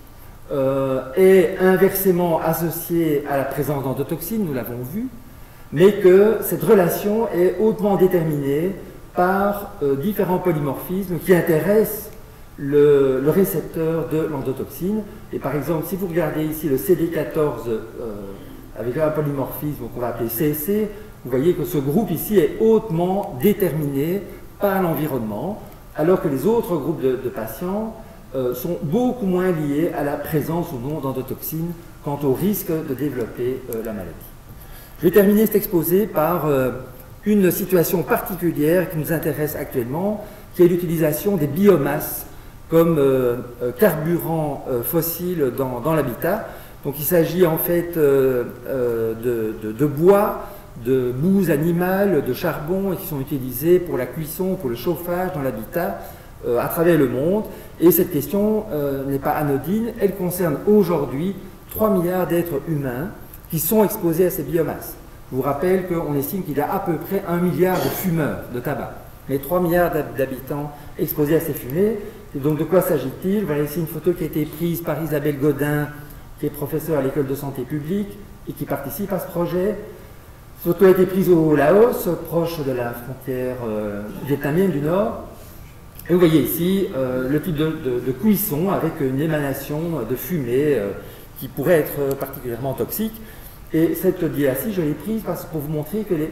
est inversement associé à la présence d'endotoxines, nous l'avons vu, mais que cette relation est hautement déterminée par différents polymorphismes qui intéressent le récepteur de l'endotoxine. Et par exemple, si vous regardez ici le CD14 avec un polymorphisme qu'on va appeler CC, vous voyez que ce groupe ici est hautement déterminé par l'environnement, alors que les autres groupes de patients sont beaucoup moins liés à la présence ou non d'endotoxines quant au risque de développer la maladie. Je vais terminer cet exposé par une situation particulière qui nous intéresse actuellement, qui est l'utilisation des biomasses comme carburant fossile dans l'habitat. Donc il s'agit en fait de bois, de bouse animale, de charbon, et qui sont utilisés pour la cuisson, pour le chauffage dans l'habitat à travers le monde. Et cette question n'est pas anodine, elle concerne aujourd'hui 3 milliards d'êtres humains qui sont exposés à ces biomasses. Je vous rappelle qu'on estime qu'il y a à peu près 1 milliard de fumeurs de tabac, mais 3 milliards d'habitants exposés à ces fumées. Et donc de quoi s'agit-il? Voilà ici une photo qui a été prise par Isabelle Godin, qui est professeure à l'école de santé publique et qui participe à ce projet. Cette photo a été prise au Laos, proche de la frontière vietnamienne du Nord. Et vous voyez ici le type de cuisson avec une émanation de fumée qui pourrait être particulièrement toxique. Et cette dia-ci, je l'ai prise pour vous montrer que les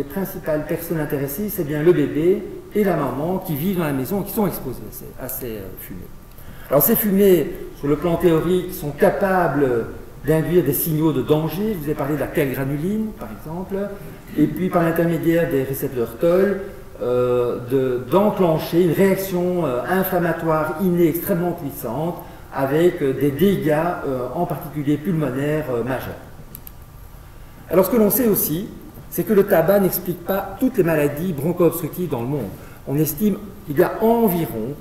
principales personnes intéressées, c'est bien le bébé et la maman qui vivent dans la maison et qui sont exposés à ces fumées. Alors ces fumées, sur le plan théorique, sont capables d'induire des signaux de danger. Je vous ai parlé de la calgranuline, par exemple, et puis par l'intermédiaire des récepteurs TOL, d'enclencher une réaction inflammatoire innée extrêmement puissante avec des dégâts, en particulier pulmonaires, majeurs. Alors ce que l'on sait aussi, c'est que le tabac n'explique pas toutes les maladies broncho-obstructives dans le monde. On estime qu'il y a environ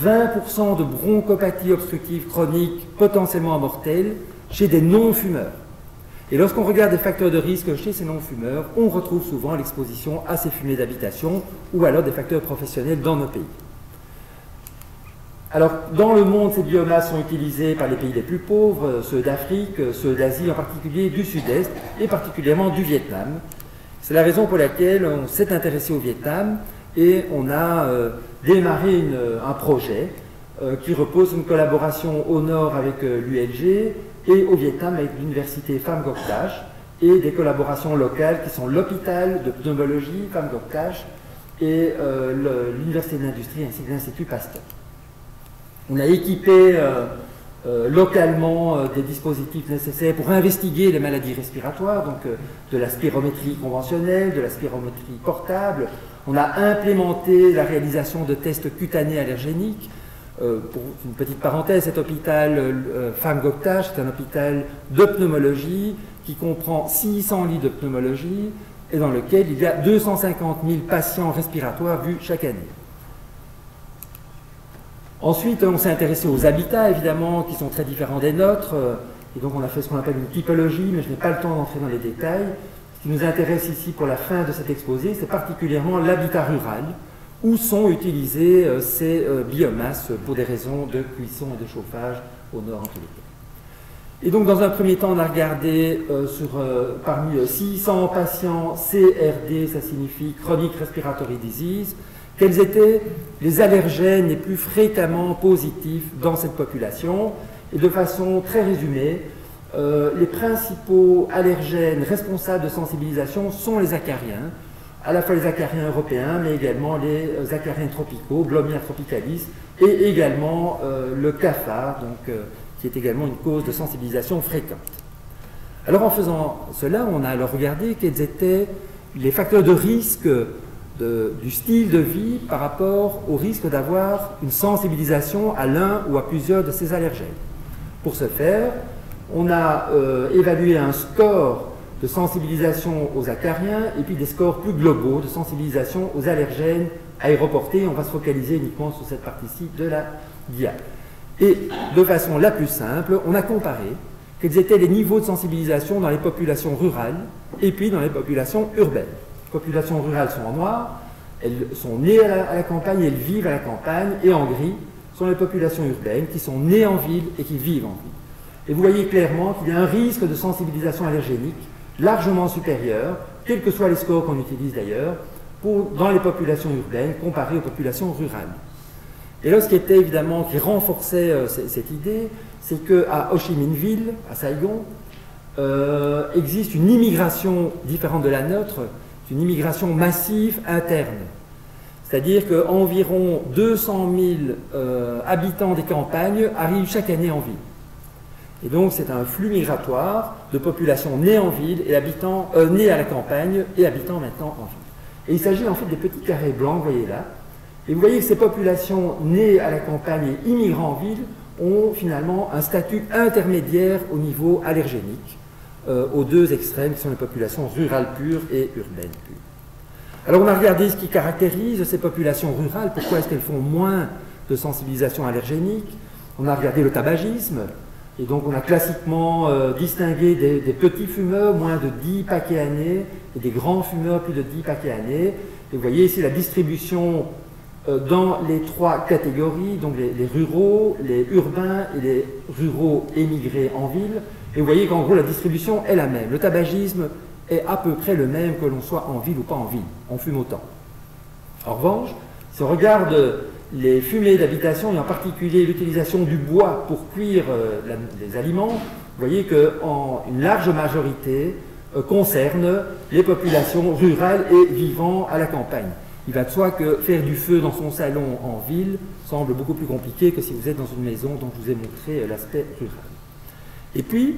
20% de bronchopathie obstructive chronique potentiellement mortelle chez des non-fumeurs. Et lorsqu'on regarde les facteurs de risque chez ces non-fumeurs, on retrouve souvent l'exposition à ces fumées d'habitation ou alors des facteurs professionnels dans nos pays. Alors, dans le monde, ces biomasses sont utilisées par les pays les plus pauvres, ceux d'Afrique, ceux d'Asie en particulier, du Sud-Est et particulièrement du Vietnam. C'est la raison pour laquelle on s'est intéressé au Vietnam et on a démarré un projet qui repose sur une collaboration au nord avec l'ULG et au Vietnam avec l'université Pham Ngoc Thach et des collaborations locales qui sont l'hôpital de pneumologie Pham Ngoc Thach et l'université d'industrie ainsi que l'Institut Pasteur. On a équipé localement des dispositifs nécessaires pour investiguer les maladies respiratoires, donc de la spirométrie conventionnelle, de la spirométrie portable. On a implémenté la réalisation de tests cutanés allergéniques. Pour une petite parenthèse, cet hôpital Pham Ngoc Thach est un hôpital de pneumologie qui comprend 600 lits de pneumologie et dans lequel il y a 250 000 patients respiratoires vus chaque année. Ensuite, on s'est intéressé aux habitats, évidemment, qui sont très différents des nôtres. Et donc, on a fait ce qu'on appelle une typologie, mais je n'ai pas le temps d'entrer dans les détails. Ce qui nous intéresse ici pour la fin de cet exposé, c'est particulièrement l'habitat rural, où sont utilisées ces biomasses pour des raisons de cuisson et de chauffage au nord en tous les cas. Et donc, dans un premier temps, on a regardé parmi 600 patients CRD, ça signifie Chronic Respiratory Disease, quels étaient les allergènes les plus fréquemment positifs dans cette population. Et de façon très résumée, les principaux allergènes responsables de sensibilisation sont les acariens, à la fois les acariens européens, mais également les acariens tropicaux, Glomia tropicalis, et également le cafard, donc, qui est également une cause de sensibilisation fréquente. Alors en faisant cela, on a alors regardé quels étaient les facteurs de risque du style de vie par rapport au risque d'avoir une sensibilisation à l'un ou à plusieurs de ces allergènes. Pour ce faire, on a évalué un score de sensibilisation aux acariens et puis des scores plus globaux de sensibilisation aux allergènes aéroportés. On va se focaliser uniquement sur cette partie-ci de la dia. Et de façon la plus simple, on a comparé quels étaient les niveaux de sensibilisation dans les populations rurales et puis dans les populations urbaines. Les populations rurales sont en noir, elles sont nées à la campagne, elles vivent à la campagne, et en gris sont les populations urbaines qui sont nées en ville et qui vivent en ville. Et vous voyez clairement qu'il y a un risque de sensibilisation allergénique largement supérieur, quels que soient les scores qu'on utilise d'ailleurs, dans les populations urbaines comparé aux populations rurales. Et là, ce qui était évidemment, qui renforçait cette idée, c'est qu'à Ho Chi Minh Ville, à Saigon, existe une immigration différente de la nôtre, une immigration massive interne. C'est-à-dire qu'environ 200 000 habitants des campagnes arrivent chaque année en ville. Et donc c'est un flux migratoire de populations nées en ville et habitants nées à la campagne et habitant maintenant en ville. Et il s'agit en fait des petits carrés blancs, vous voyez là. Et vous voyez que ces populations nées à la campagne et immigrant en ville ont finalement un statut intermédiaire au niveau allergénique, aux deux extrêmes qui sont les populations rurales pures et urbaines pures. Alors on a regardé ce qui caractérise ces populations rurales, pourquoi est-ce qu'elles font moins de sensibilisation allergénique. On a regardé le tabagisme, et donc on a classiquement distingué des petits fumeurs, moins de 10 paquets années, et des grands fumeurs, plus de 10 paquets années. Et vous voyez ici la distribution dans les trois catégories, donc les ruraux, les urbains et les ruraux émigrés en ville. Et vous voyez qu'en gros la distribution est la même. Le tabagisme est à peu près le même que l'on soit en ville ou pas en ville. On fume autant. En revanche, si on regarde les fumées d'habitation et en particulier l'utilisation du bois pour cuire les aliments, vous voyez qu'une large majorité concerne les populations rurales et vivant à la campagne. Il va de soi que faire du feu dans son salon en ville semble beaucoup plus compliqué que si vous êtes dans une maison dont je vous ai montré l'aspect rural. Et puis,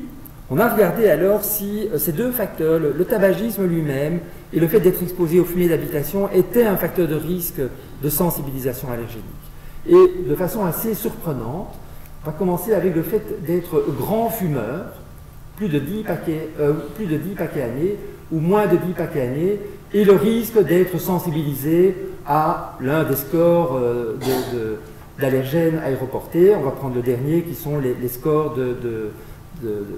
on a regardé alors si ces deux facteurs, le tabagisme lui-même et le fait d'être exposé aux fumées d'habitation, étaient un facteur de risque de sensibilisation allergénique. Et de façon assez surprenante, on va commencer avec le fait d'être grand fumeur, plus de 10 paquets années ou moins de 10 paquets années, et le risque d'être sensibilisé à l'un des scores d'allergènes aéroportés. On va prendre le dernier qui sont les scores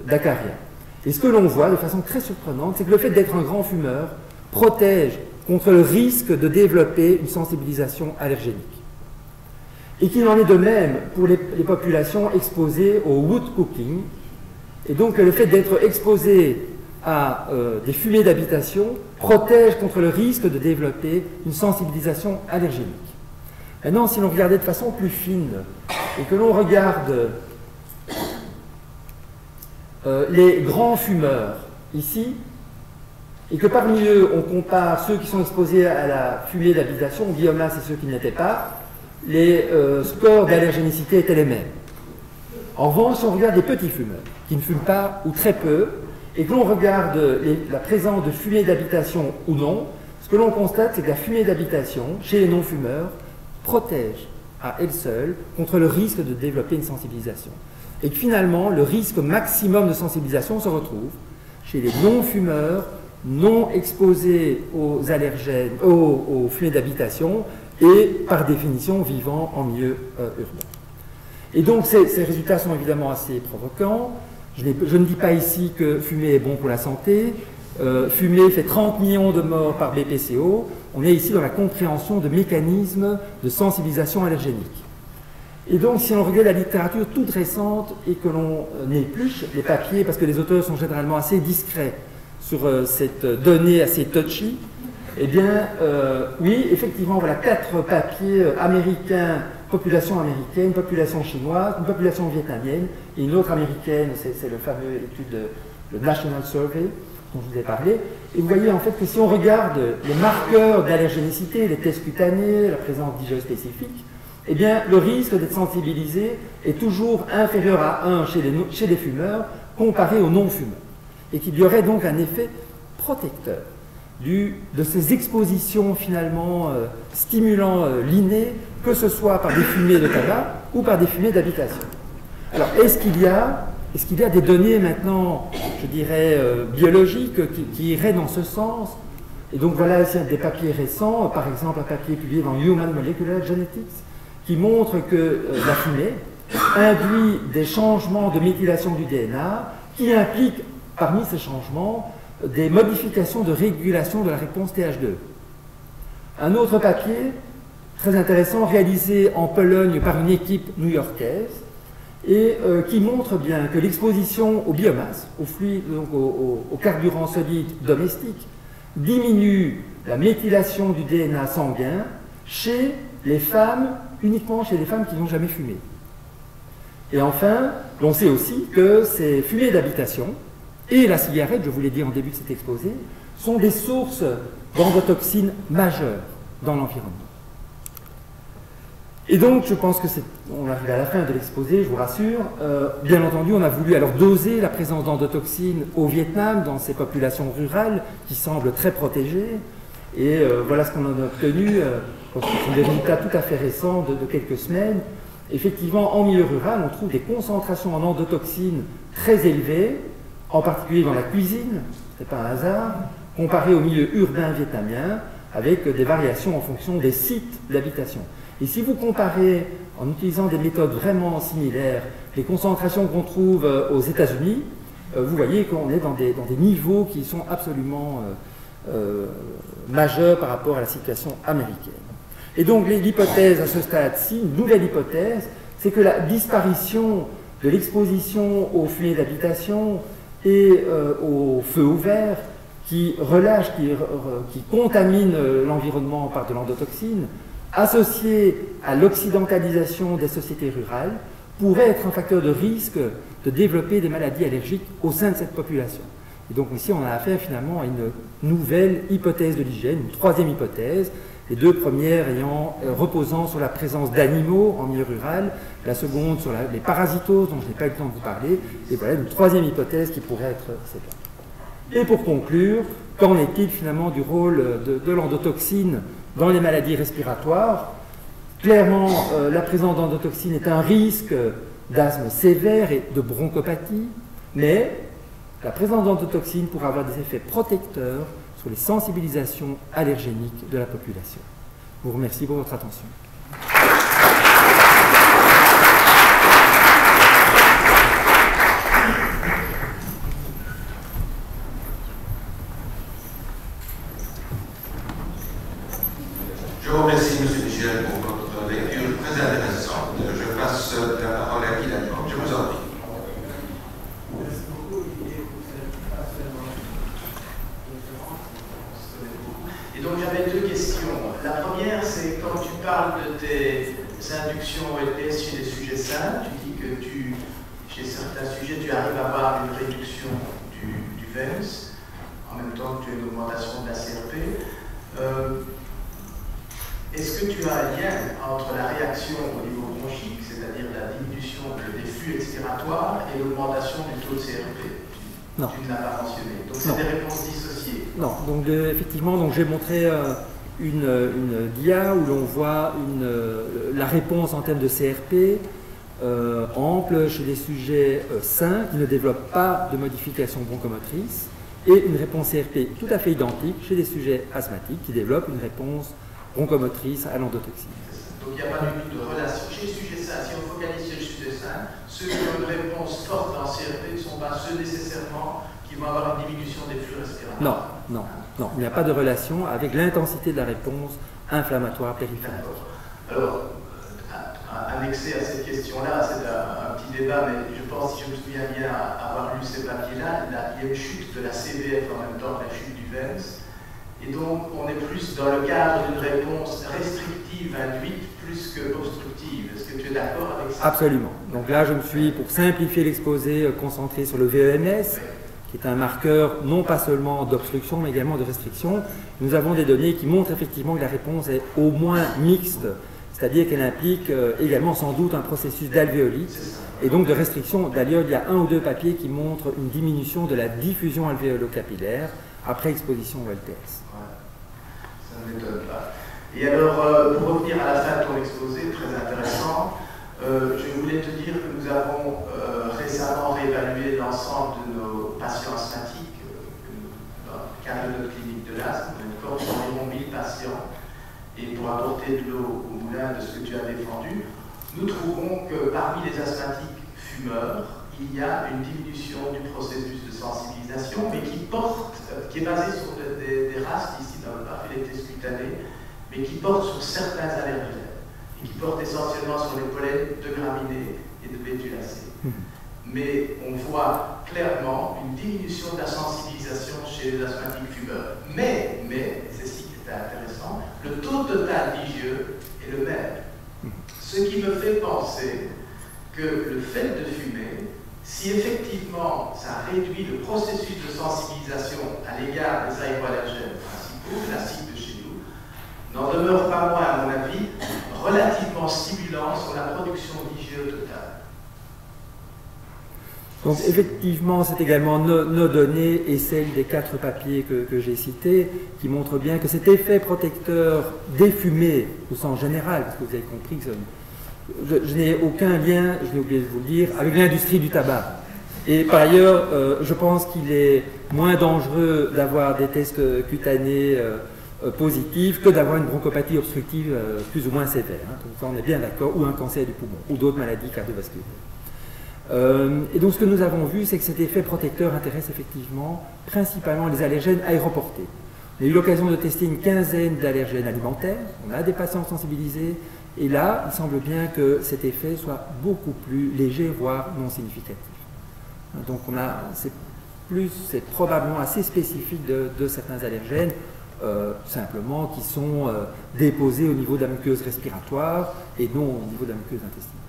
d'acariens. Et ce que l'on voit de façon très surprenante, c'est que le fait d'être un grand fumeur protège contre le risque de développer une sensibilisation allergénique. Et qu'il en est de même pour les populations exposées au wood cooking. Et donc le fait d'être exposé à des fumées d'habitation protège contre le risque de développer une sensibilisation allergénique. Maintenant, si l'on regardait de façon plus fine et que l'on regarde les grands fumeurs ici, et que parmi eux, on compare ceux qui sont exposés à la fumée d'habitation, biomasse, et ceux qui ne l'étaient pas, les scores d'allergénicité étaient les mêmes. En revanche, si on regarde les petits fumeurs, qui ne fument pas ou très peu, et que l'on regarde la présence de fumée d'habitation ou non, ce que l'on constate, c'est que la fumée d'habitation, chez les non-fumeurs, protège à elle seule contre le risque de développer une sensibilisation. Et que finalement, le risque maximum de sensibilisation se retrouve chez les non-fumeurs, non exposés aux allergènes, aux fumées d'habitation, et par définition vivant en milieu urbain. Et donc ces résultats sont évidemment assez provocants. Je ne dis pas ici que fumer est bon pour la santé. Fumer fait 30 millions de morts par BPCO. On est ici dans la compréhension de mécanismes de sensibilisation allergénique. Et donc, si on regarde la littérature toute récente et que l'on épluche les papiers, parce que les auteurs sont généralement assez discrets sur cette donnée assez touchy, eh bien, oui, effectivement, voilà 4 papiers américains, population américaine, population chinoise, une population vietnamienne, et une autre américaine, c'est le fameux étude, le National Survey, dont je vous ai parlé. Et vous voyez en fait que si on regarde les marqueurs d'allergénicité, les tests cutanés, la présence d'IgE spécifique, eh bien, le risque d'être sensibilisé est toujours inférieur à 1 chez les fumeurs comparé aux non-fumeurs. Et qu'il y aurait donc un effet protecteur de ces expositions finalement stimulant l'inné, que ce soit par des fumées de tabac ou par des fumées d'habitation. Alors, est-ce qu'il y a des données maintenant, je dirais, biologiques qui iraient dans ce sens? Et donc voilà ici des papiers récents, par exemple un papier publié dans Human Molecular Genetics, qui montre que la fumée induit des changements de méthylation du DNA qui impliquent, parmi ces changements, des modifications de régulation de la réponse TH2. Un autre papier, très intéressant, réalisé en Pologne par une équipe new-yorkaise, et qui montre bien que l'exposition aux biomasses, aux fluides, donc aux carburants solides domestiques, diminue la méthylation du DNA sanguin chez les femmes, uniquement chez les femmes qui n'ont jamais fumé. Et enfin, l'on sait aussi que ces fumées d'habitation et la cigarette, je vous l'ai dit en début de cet exposé, sont des sources d'endotoxines majeures dans l'environnement. Et donc, je pense que on arrive à la fin de l'exposé, je vous rassure. Bien entendu, on a voulu alors doser la présence d'endotoxines au Vietnam, dans ces populations rurales qui semblent très protégées. Et voilà ce qu'on en a obtenu. Ce sont des résultats tout à fait récents de quelques semaines. Effectivement, en milieu rural, on trouve des concentrations en endotoxines très élevées, en particulier dans la cuisine, ce n'est pas un hasard, comparé au milieu urbain vietnamien, avec des variations en fonction des sites d'habitation. Et si vous comparez, en utilisant des méthodes vraiment similaires, les concentrations qu'on trouve aux États-Unis, vous voyez qu'on est dans des niveaux qui sont absolument majeurs par rapport à la situation américaine. Et donc l'hypothèse à ce stade-ci, une nouvelle hypothèse, c'est que la disparition de l'exposition aux fumées d'habitation et au feu ouvert qui relâche, qui contamine l'environnement par de l'endotoxine, associé à l'occidentalisation des sociétés rurales, pourrait être un facteur de risque de développer des maladies allergiques au sein de cette population. Et donc ici, on a affaire finalement à une nouvelle hypothèse de l'hygiène, une troisième hypothèse, les deux premières reposant sur la présence d'animaux en milieu rural, la seconde sur les parasitoses dont je n'ai pas eu le temps de vous parler, et voilà une troisième hypothèse qui pourrait être celle-là. Et pour conclure, qu'en est-il finalement du rôle de l'endotoxine dans les maladies respiratoires? Clairement, la présence d'endotoxine est un risque d'asthme sévère et de bronchopathie, mais la présence d'endotoxine pourrait avoir des effets protecteurs sur les sensibilisations allergéniques de la population. Je vous remercie pour votre attention. Je vous remercie, M. Michel, pour votre lecture très intéressante. Je passe la parole à Guy Lacombe. Je vous en prie. Et donc j'avais deux questions. La première, c'est quand tu parles de tes inductions EPS chez les sujets sains, tu dis que chez certains sujets, tu arrives à avoir une réduction du VENS, en même temps que tu as une augmentation de la CRP. Est-ce que tu as un lien entre la réaction au niveau bronchique, c'est-à-dire la diminution des flux expiratoires, et l'augmentation du taux de CRP? Non. Tu ne l'as pas mentionné. Donc c'est des réponses dissociées. Non, donc effectivement, donc j'ai montré une dia où l'on voit la réponse en termes de CRP ample chez les sujets sains qui ne développent pas de modification bronchomotrice, et une réponse CRP tout à fait identique chez les sujets asthmatiques qui développent une réponse bronchomotrice à l'endotoxine. Donc il n'y a pas du tout de relation. Chez les sujets sains, si on focalise sur le sujet sain, ceux qui ont une réponse forte en CRP ne sont pas ceux nécessairement qui vont avoir une diminution des flux respiratoires. Non, il n'y a pas de relation avec l'intensité de la réponse inflammatoire périphérique. Alors, annexé à cette question-là, c'est un petit débat, mais je pense, si je me souviens bien, avoir lu ces papiers-là, il y a une chute de la CBF en même temps que la chute du VENS. Et donc, on est plus dans le cadre d'une réponse restrictive induite plus que obstructive. Est-ce que tu es d'accord avec ça? Absolument. Donc là, je me suis, pour simplifier l'exposé, concentré sur le VEMS, qui est un marqueur non pas seulement d'obstruction, mais également de restriction. Nous avons des données qui montrent effectivement que la réponse est au moins mixte, c'est-à-dire qu'elle implique également sans doute un processus d'alvéolite et donc de restriction. D'ailleurs, il y a un ou deux papiers qui montrent une diminution de la diffusion alvéolo-capillaire après exposition au LTS. Ça ne m'étonne pas. Et alors, pour revenir à la fin de ton exposé, très intéressant, je voulais te dire que nous avons récemment réévalué l'ensemble de nos patients asthmatiques dans le cadre de notre clinique de l'asthme. On a une cohorte d'environ 1000 patients. Et pour apporter de l'eau au moulin de ce que tu as défendu, nous trouvons que parmi les asthmatiques fumeurs, il y a une diminution du processus de sensibilisation, mais qui est basée sur des races ici dans le papillomavirus cutané, mais qui porte sur certains allergènes, et qui porte essentiellement sur les pollens de graminées et de bétulacées. Mais on voit clairement une diminution de la sensibilisation chez les asthmatiques fumeurs. Mais c'est ce qui est intéressant, le taux total d'IgE est le même. Ce qui me fait penser que le fait de fumer, si effectivement ça réduit le processus de sensibilisation à l'égard des aéroallergènes principaux, classiques de chez nous, n'en demeure pas moins, à mon avis, relativement stimulant sur la production d'IgE totale. Donc effectivement, c'est également nos données et celles des 4 papiers que j'ai cités qui montrent bien que cet effet protecteur des fumées, au sens général, parce que vous avez compris que je n'ai aucun lien, je l'ai oublié de vous le dire, avec l'industrie du tabac. Et par ailleurs, je pense qu'il est moins dangereux d'avoir des tests cutanés positifs que d'avoir une bronchopathie obstructive plus ou moins sévère. Hein. Donc ça, on est bien d'accord, ou un cancer du poumon, ou d'autres maladies cardiovasculaires. Et donc ce que nous avons vu, c'est que cet effet protecteur intéresse effectivement principalement les allergènes aéroportés. On a eu l'occasion de tester une quinzaine d'allergènes alimentaires, on a des patients sensibilisés, et là, il semble bien que cet effet soit beaucoup plus léger, voire non significatif. Donc c'est probablement assez spécifique de certains allergènes, simplement qui sont déposés au niveau de la muqueuse respiratoire et non au niveau de la muqueuse intestinale.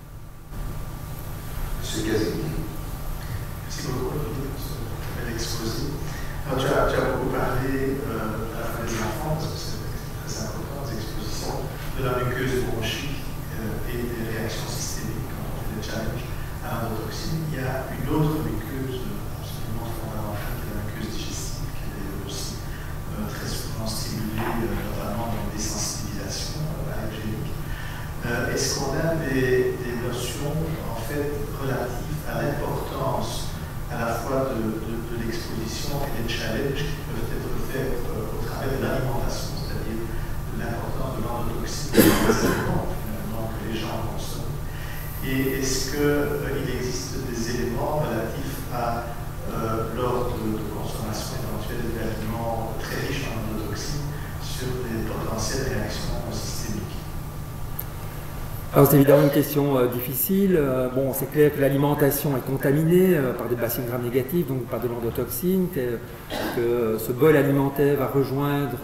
Monsieur Casimir. Merci beaucoup pour l'exposé. Alors, tu as beaucoup parlé à la fois des enfants, parce que c'est très important, des expositions, de la muqueuse bronchique et des réactions systémiques quand on fait des challenges à l'endotoxine. Il y a une autre muqueuse absolument fondamentale, qui est la muqueuse digestive, qui est aussi très souvent stimulée, notamment dans des sensibilisations allergéniques. Est-ce qu'on a des notions en fait relatives à l'importance à la fois de l'exposition et des challenges qui peuvent être faits au travers de l'alimentation, c'est-à-dire de l'importance de l'endotoxine finalement que les gens consomment. Et est-ce qu'il existe des éléments relatifs à lors de consommation éventuelle d'aliments très riches en endotoxine sur des potentielles réactions systémiques? Alors c'est évidemment une question difficile. Bon, c'est clair que l'alimentation est contaminée par des bacilles gram-négatifs, donc par de l'endotoxine, que ce bol alimentaire va rejoindre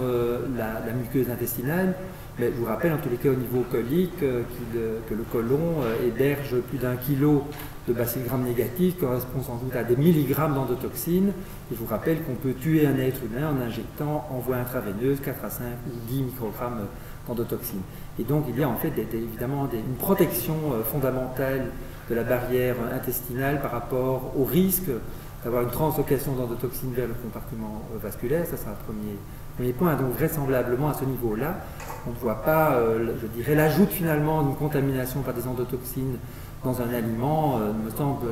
la muqueuse intestinale. Mais je vous rappelle en tous les cas au niveau colique que le côlon héberge plus d'1 kilo de bacilles gram-négatifs, qui correspond sans doute à des milligrammes d'endotoxine. Et je vous rappelle qu'on peut tuer un être humain en injectant en voie intraveineuse 4 à 5 ou 10 microgrammes d'endotoxine. Et donc il y a en fait évidemment une protection fondamentale de la barrière intestinale par rapport au risque d'avoir une translocation d'endotoxine vers le compartiment vasculaire. Ça sera le premier point. Donc vraisemblablement à ce niveau-là, on ne voit pas, je dirais, l'ajout finalement d'une contamination par des endotoxines dans un aliment me semble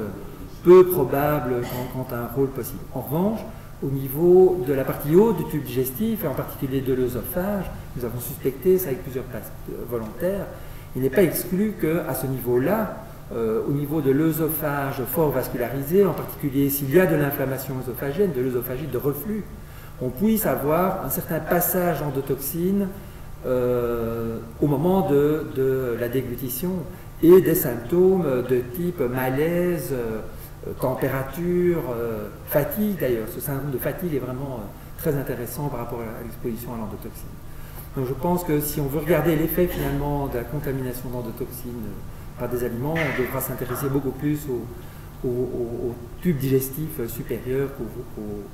peu probable quant à un rôle possible. En revanche, au niveau de la partie haute du tube digestif, et en particulier de l'œsophage, nous avons suspecté ça avec plusieurs places volontaires. Il n'est pas exclu qu'à ce niveau-là, au niveau de l'œsophage fort vascularisé, en particulier s'il y a de l'inflammation œsophagienne, de l'œsophagite de reflux, on puisse avoir un certain passage d'endotoxine au moment de la déglutition. et des symptômes de type malaise, température, fatigue d'ailleurs. Ce syndrome de fatigue est vraiment très intéressant par rapport à l'exposition à l'endotoxine. Donc je pense que si on veut regarder l'effet finalement de la contamination d'endotoxines par des aliments, on devra s'intéresser beaucoup plus au tube digestif supérieur qu'au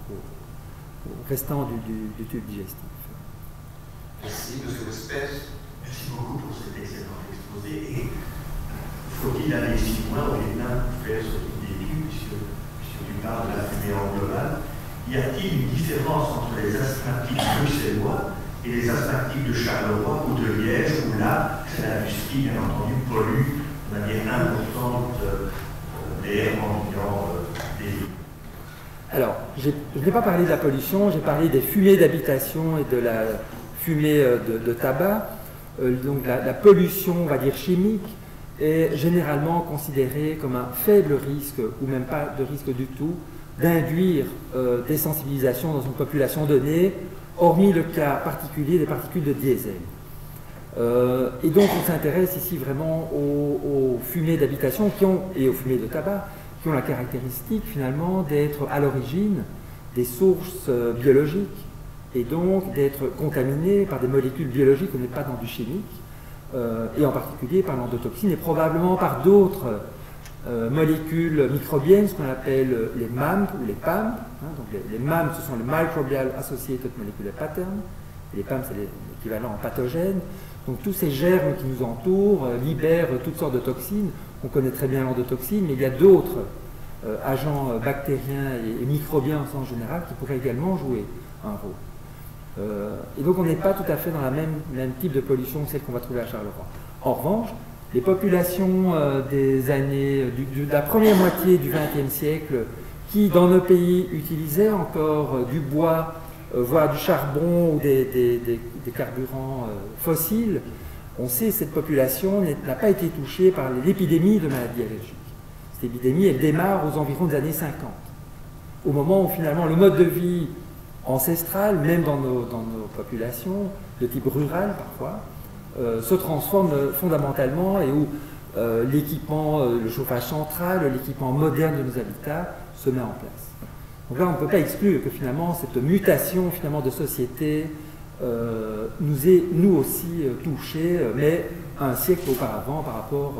restant du tube digestif. Merci, M. Lespès. Merci beaucoup pour cet excellent exposé. Et faut-il aller si loin au Vietnam pour faire ce type d'études, puisque tu parles de la fumée en global? Y a-t-il une différence entre les asthmatiques bruxellois et les asthmatiques de Charleroi ou de Liège, où là, l'industrie, bien entendu, pollue de manière importante l'air ambiant des villes? Alors, je n'ai pas parlé de la pollution, j'ai parlé des fumées d'habitation et de la fumée de tabac. Donc la pollution, on va dire chimique, est généralement considérée comme un faible risque, ou même pas de risque du tout, d'induire des sensibilisations dans une population donnée, hormis le cas particulier des particules de diesel. Et donc on s'intéresse ici vraiment aux fumées d'habitation et aux fumées de tabac, qui ont la caractéristique finalement d'être à l'origine des sources biologiques, et donc d'être contaminées par des molécules biologiques, on n'est pas dans du chimique, et en particulier par l'endotoxine, et probablement par d'autres molécules microbiennes, ce qu'on appelle les MAMP ou les PAMP. Donc les MAMP, ce sont les Microbial Associated Molecular Patterns, et les PAMP, c'est l'équivalent en pathogène. Donc tous ces germes qui nous entourent libèrent toutes sortes de toxines. On connaît très bien l'endotoxine, mais il y a d'autres agents bactériens et microbiens en sens général qui pourraient également jouer un rôle. Et donc on n'est pas tout à fait dans la même type de pollution que celle qu'on va trouver à Charleroi. En revanche, les populations des années, de la première moitié du XXe siècle, qui dans nos pays utilisaient encore du bois, voire du charbon ou des carburants fossiles, on sait que cette population n'a pas été touchée par l'épidémie de maladies allergiques. Cette épidémie, elle démarre aux environs des années 50, au moment où finalement le mode de vie ancestral, même dans nos populations, de type rural parfois, se transforme fondamentalement et où l'équipement, le chauffage central, l'équipement moderne de nos habitats se met en place. Donc là, on ne peut pas exclure que finalement cette mutation finalement de société nous ait nous aussi touchés, mais un siècle auparavant par rapport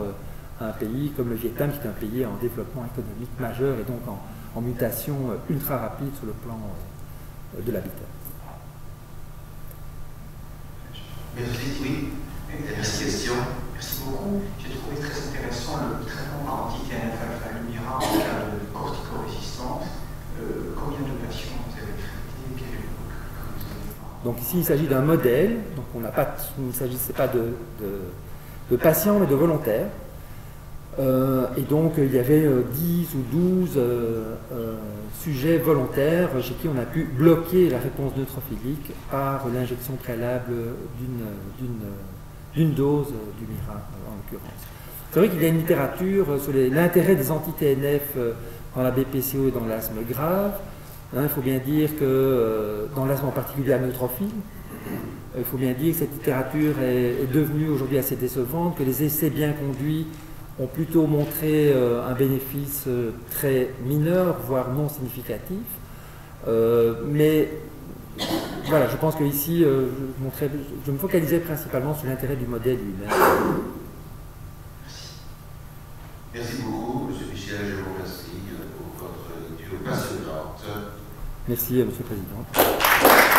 à un pays comme le Vietnam, qui est un pays en développement économique majeur et donc en mutation ultra rapide sur le plan de l'habitat. Merci, oui. Merci, question. Merci beaucoup. J'ai trouvé très intéressant le traitement par anti-TNF-alpha-Lumira en cas de corticorésistance. Combien de patients vous avez traités? Quelle époque vous avez... Donc ici, il s'agit d'un modèle. Donc il ne s'agissait pas de patients, mais de volontaires. Et donc il y avait 10 ou 12 sujets volontaires chez qui on a pu bloquer la réponse neutrophilique par l'injection préalable d'une dose du MIRA en l'occurrence. C'est vrai qu'il y a une littérature sur l'intérêt des anti-TNF dans la BPCO et dans l'asthme grave. Il faut bien dire que dans l'asthme en particulier à neutrophile, il faut bien dire que cette littérature est devenue aujourd'hui assez décevante, que les essais bien conduits ont plutôt montré un bénéfice très mineur, voire non significatif. Mais voilà, je pense qu'ici, je me focalisais principalement sur l'intérêt du modèle lui-même. Merci beaucoup, M. Michel, je vous remercie pour votre lecture passionnante. Merci, M. le Président.